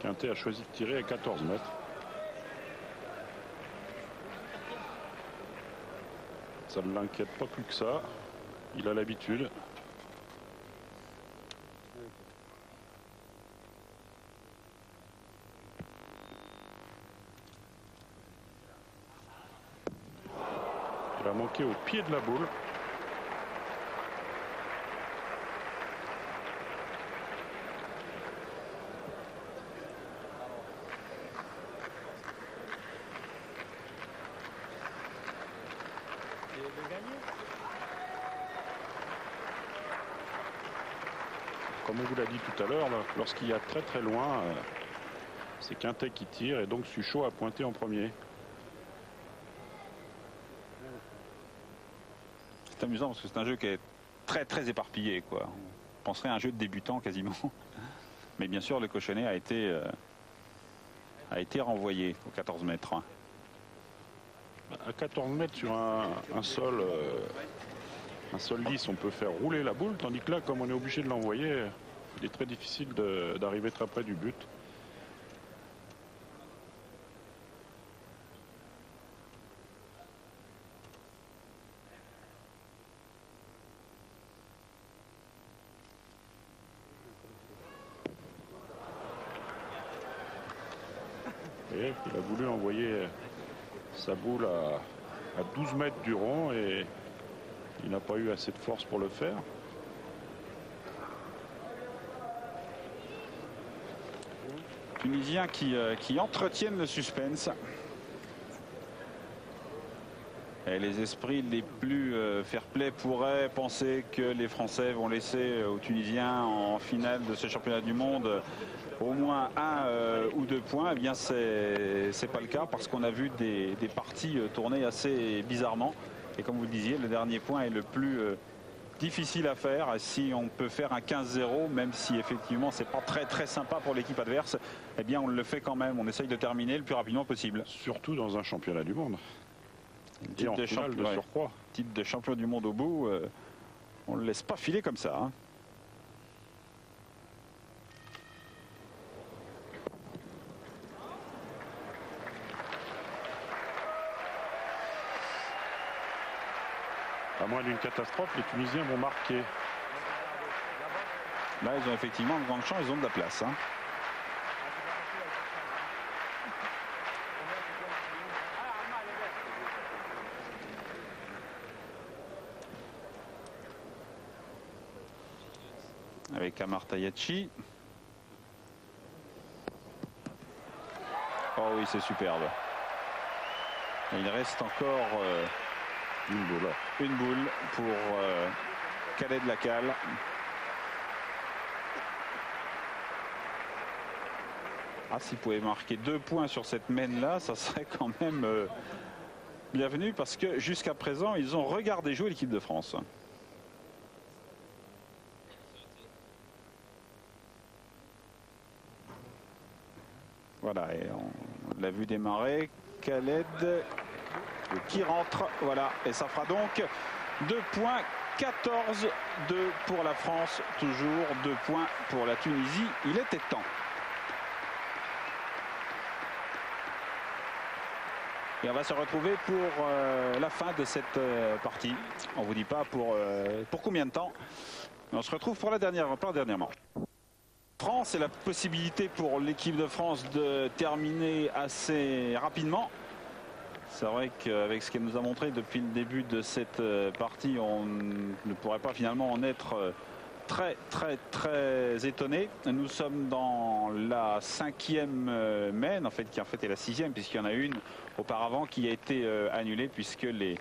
Quintet a choisi de tirer à 14 mètres. Ça ne l'inquiète pas plus que ça. Il a l'habitude. Il a manqué au pied de la boule. Comme on vous l'a dit tout à l'heure, lorsqu'il y a très très loin, c'est Quintet qui tire et donc Suchot a pointé en premier. C'est amusant parce que c'est un jeu qui est très très éparpillé, quoi. On penserait à un jeu de débutant quasiment. Mais bien sûr, le cochonnet a été renvoyé aux 14 mètres. À 14 mètres sur un sol lisse, on peut faire rouler la boule, tandis que là, comme on est obligé de l'envoyer, il est très difficile d'arriver très près du but. Et il a voulu envoyer sa boule à 12 mètres du rond et il n'a pas eu assez de force pour le faire. Tunisiens qui entretiennent le suspense. Et les esprits les plus fair-play pourraient penser que les Français vont laisser aux Tunisiens en finale de ce championnat du monde au moins 1 ou 2 points. Eh bien, c'est pas le cas parce qu'on a vu des parties tourner assez bizarrement. Et comme vous le disiez, le dernier point est le plus difficile à faire. Si on peut faire un 15-0, même si effectivement c'est pas très sympa pour l'équipe adverse, eh bien on le fait quand même. On essaye de terminer le plus rapidement possible. Surtout dans un championnat du monde. Titre de surcroît. Titre de champion du monde au bout, on ne le laisse pas filer comme ça. Hein. À moins d'une catastrophe, les Tunisiens vont marquer. Là, ils ont effectivement de grandes chances, ils ont de la place. Hein. Avec Amar Tayachi. Oh oui, c'est superbe. Et il reste encore une boule pour Khaled Lacal. Ah, s'il pouvait marquer 2 points sur cette mène-là, ça serait quand même bienvenu parce que jusqu'à présent, ils ont regardé jouer l'équipe de France. Voilà, et on l'a vu démarrer. Khaled qui rentre, voilà, et ça fera donc 2 points, 14-2 pour la France, toujours 2 points pour la Tunisie. Il était temps. Et on va se retrouver pour la fin de cette partie. On ne vous dit pas pour combien de temps. Mais on se retrouve pour la dernière manche. France et la possibilité pour l'équipe de France de terminer assez rapidement. C'est vrai qu'avec ce qu'elle nous a montré depuis le début de cette partie, on ne pourrait pas finalement en être très étonné. Nous sommes dans la 5e main, en fait, qui en fait est la 6e, puisqu'il y en a une auparavant qui a été annulée, puisque les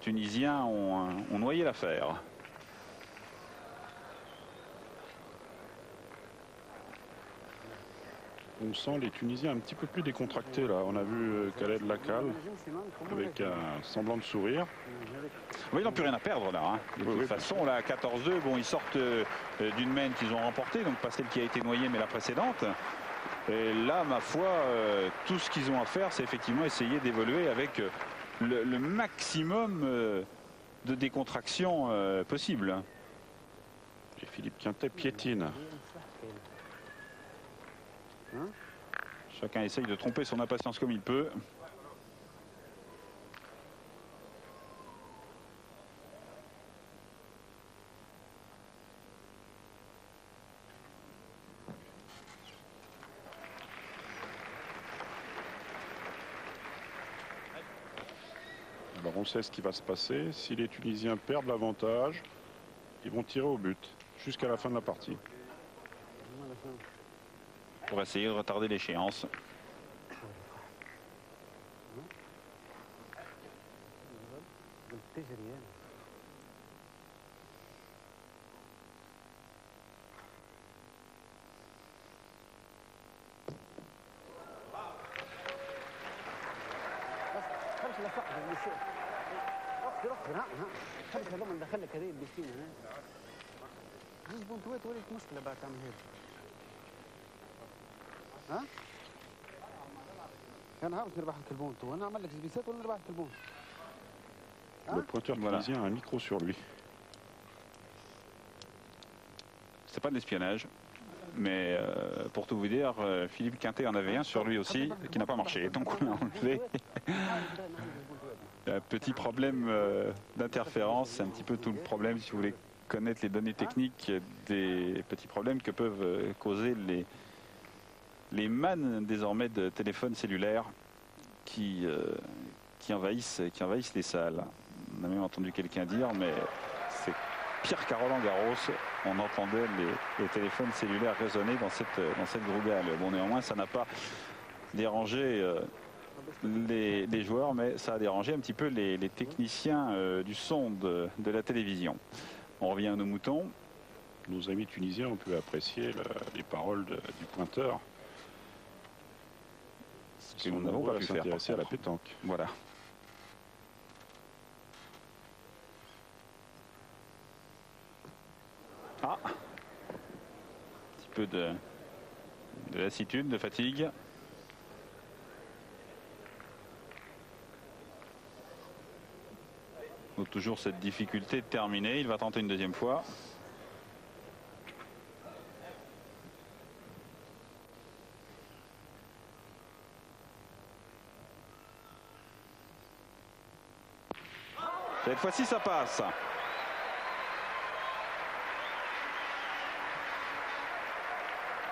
Tunisiens ont noyé l'affaire. On sent les Tunisiens un petit peu plus décontractés là. On a vu Khaled Lacal avec un semblant de sourire. Oui, ils n'ont plus rien à perdre là. Hein. De toute façon, là, 14-2, bon, ils sortent d'une main qu'ils ont remportée, donc pas celle qui a été noyée, mais la précédente. Et là, ma foi, tout ce qu'ils ont à faire, c'est effectivement essayer d'évoluer avec le maximum de décontraction possible. Et Philippe Quintet piétine. Chacun essaye de tromper son impatience comme il peut. Alors on sait ce qui va se passer. Si les Tunisiens perdent l'avantage, ils vont tirer au but jusqu'à la fin de la partie. Pour essayer de retarder l'échéance. Le pointeur tunisien a un micro sur lui. C'est pas de l'espionnage, mais pour tout vous dire, Philippe Quintet en avait un sur lui aussi qui n'a pas marché, donc on l'a enlevé. Un petit problème d'interférence, c'est un petit peu tout le problème si vous voulez connaître les données techniques des petits problèmes que peuvent causer les mannes désormais de téléphones cellulaires qui envahissent les salles. On a même entendu quelqu'un dire, mais c'est pire qu'à Roland-Garros. On entendait les téléphones cellulaires résonner dans cette Grougale. Bon, néanmoins, ça n'a pas dérangé les joueurs, mais ça a dérangé un petit peu les techniciens du son de la télévision. On revient à nos moutons. Nos amis tunisiens ont pu apprécier les paroles du pointeur. Ce que nous n'avons pas pu faire. À la pétanque. Voilà. Ah, un petit peu de lassitude, de fatigue. Donc toujours cette difficulté de terminer. Il va tenter une deuxième fois. Cette fois-ci, ça passe.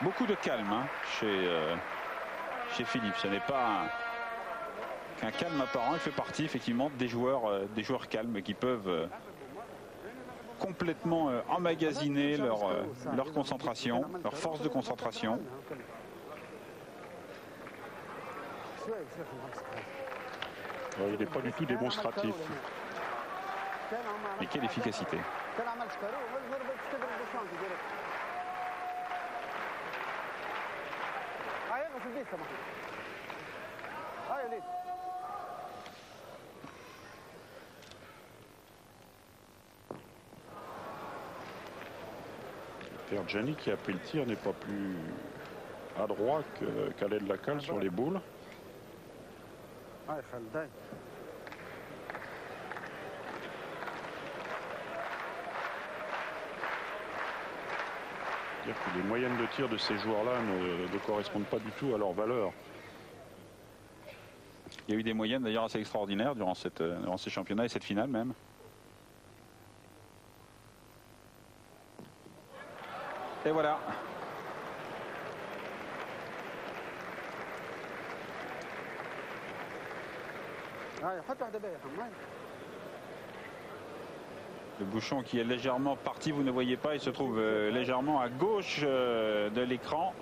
Beaucoup de calme hein, chez Philippe. Ce n'est pas qu'un calme apparent. Il fait partie effectivement des joueurs calmes qui peuvent complètement emmagasiner leur concentration, leur force de concentration. Il n'est pas du tout démonstratif. Mais quelle efficacité. Gianni qui a pris le tir n'est pas plus adroit que Khaled Lacal sur les boules. Dire que les moyennes de tir de ces joueurs-là ne correspondent pas du tout à leur valeur. Il y a eu des moyennes d'ailleurs assez extraordinaires durant ces championnats et cette finale même. Et voilà. Le bouchon qui est légèrement parti, vous ne voyez pas, il se trouve légèrement à gauche de l'écran.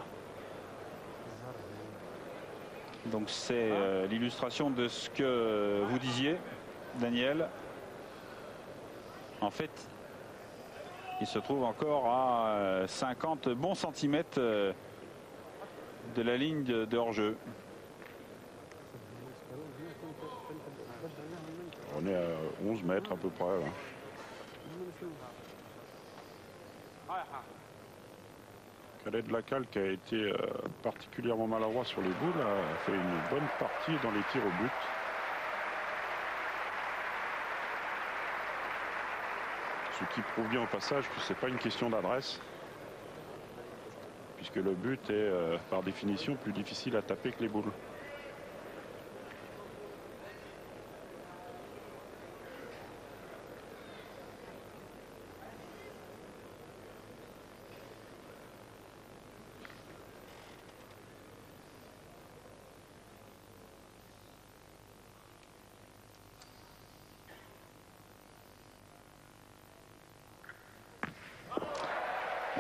Donc c'est l'illustration de ce que vous disiez, Daniel. En fait, il se trouve encore à 50 bons centimètres de la ligne de hors-jeu. On est à 11 mètres à peu près. Là. Khaled Lacal, qui a été particulièrement maladroit sur les boules, a fait une bonne partie dans les tirs au but. Ce qui prouve bien au passage que ce n'est pas une question d'adresse, puisque le but est par définition plus difficile à taper que les boules.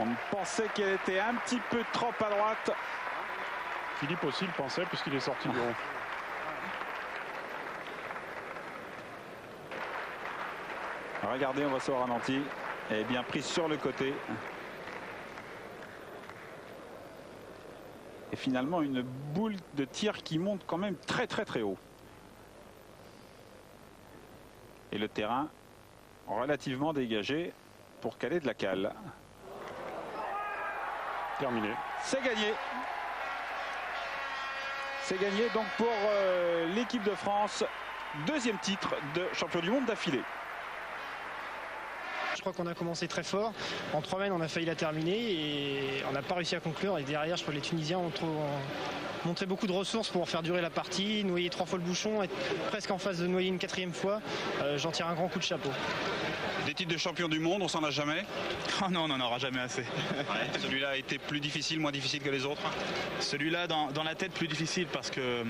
On pensait qu'elle était un petit peu trop à droite. Philippe aussi le pensait puisqu'il est sorti du rond. Regardez, on va se au ralenti. Elle est bien prise sur le côté. Et finalement, une boule de tir qui monte quand même très haut. Et le terrain relativement dégagé pour Khaled Lacal. Terminé. C'est gagné. C'est gagné donc pour l'équipe de France. Deuxième titre de champion du monde d'affilée. Je crois qu'on a commencé très fort. En 3 mètres, on a failli la terminer et on n'a pas réussi à conclure. Et derrière, je crois que les Tunisiens ont montré beaucoup de ressources pour faire durer la partie, noyer 3 fois le bouchon, être presque en phase de noyer une 4e fois. J'en tire un grand coup de chapeau. Des titres de champion du monde, on s'en a jamais? Oh non, on n'en aura jamais assez. Ouais, celui-là a été plus difficile, moins difficile que les autres? Celui-là, dans la tête, plus difficile parce que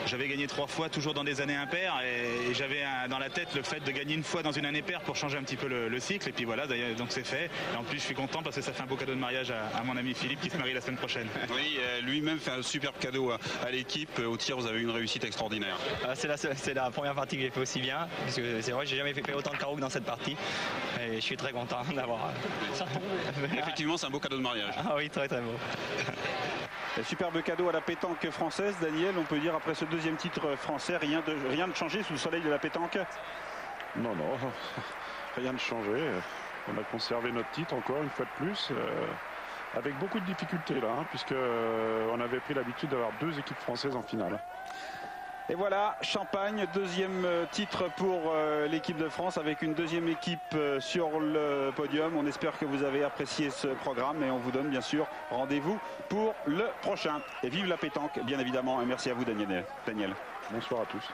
j'avais gagné 3 fois, toujours dans des années impaires, et j'avais dans la tête le fait de gagner une fois dans une année paire pour changer un petit peu le cycle. Et puis voilà, donc c'est fait. Et en plus, je suis content parce que ça fait un beau cadeau de mariage à mon ami Philippe qui se marie la semaine prochaine. Oui, lui-même fait un superbe cadeau à l'équipe. Au tir, vous avez eu une réussite extraordinaire. C'est la première partie que j'ai fait aussi bien, parce que c'est vrai que j'ai jamais fait autant de carreaux que dans cette partie. Et je suis très content d'avoir ça. Effectivement, c'est un beau cadeau de mariage. Ah oui, très très beau. Un superbe cadeau à la pétanque française. Daniel, on peut dire après ce deuxième titre français, rien de changé sous le soleil de la pétanque? Non, rien de changé. On a conservé notre titre encore une fois de plus, avec beaucoup de difficultés là, puisque on avait pris l'habitude d'avoir 2 équipes françaises en finale. Et voilà, Champagne, deuxième titre pour l'équipe de France avec une deuxième équipe sur le podium. On espère que vous avez apprécié ce programme et on vous donne bien sûr rendez-vous pour le prochain. Et vive la pétanque, bien évidemment. Et merci à vous, Daniel. Bonsoir à tous.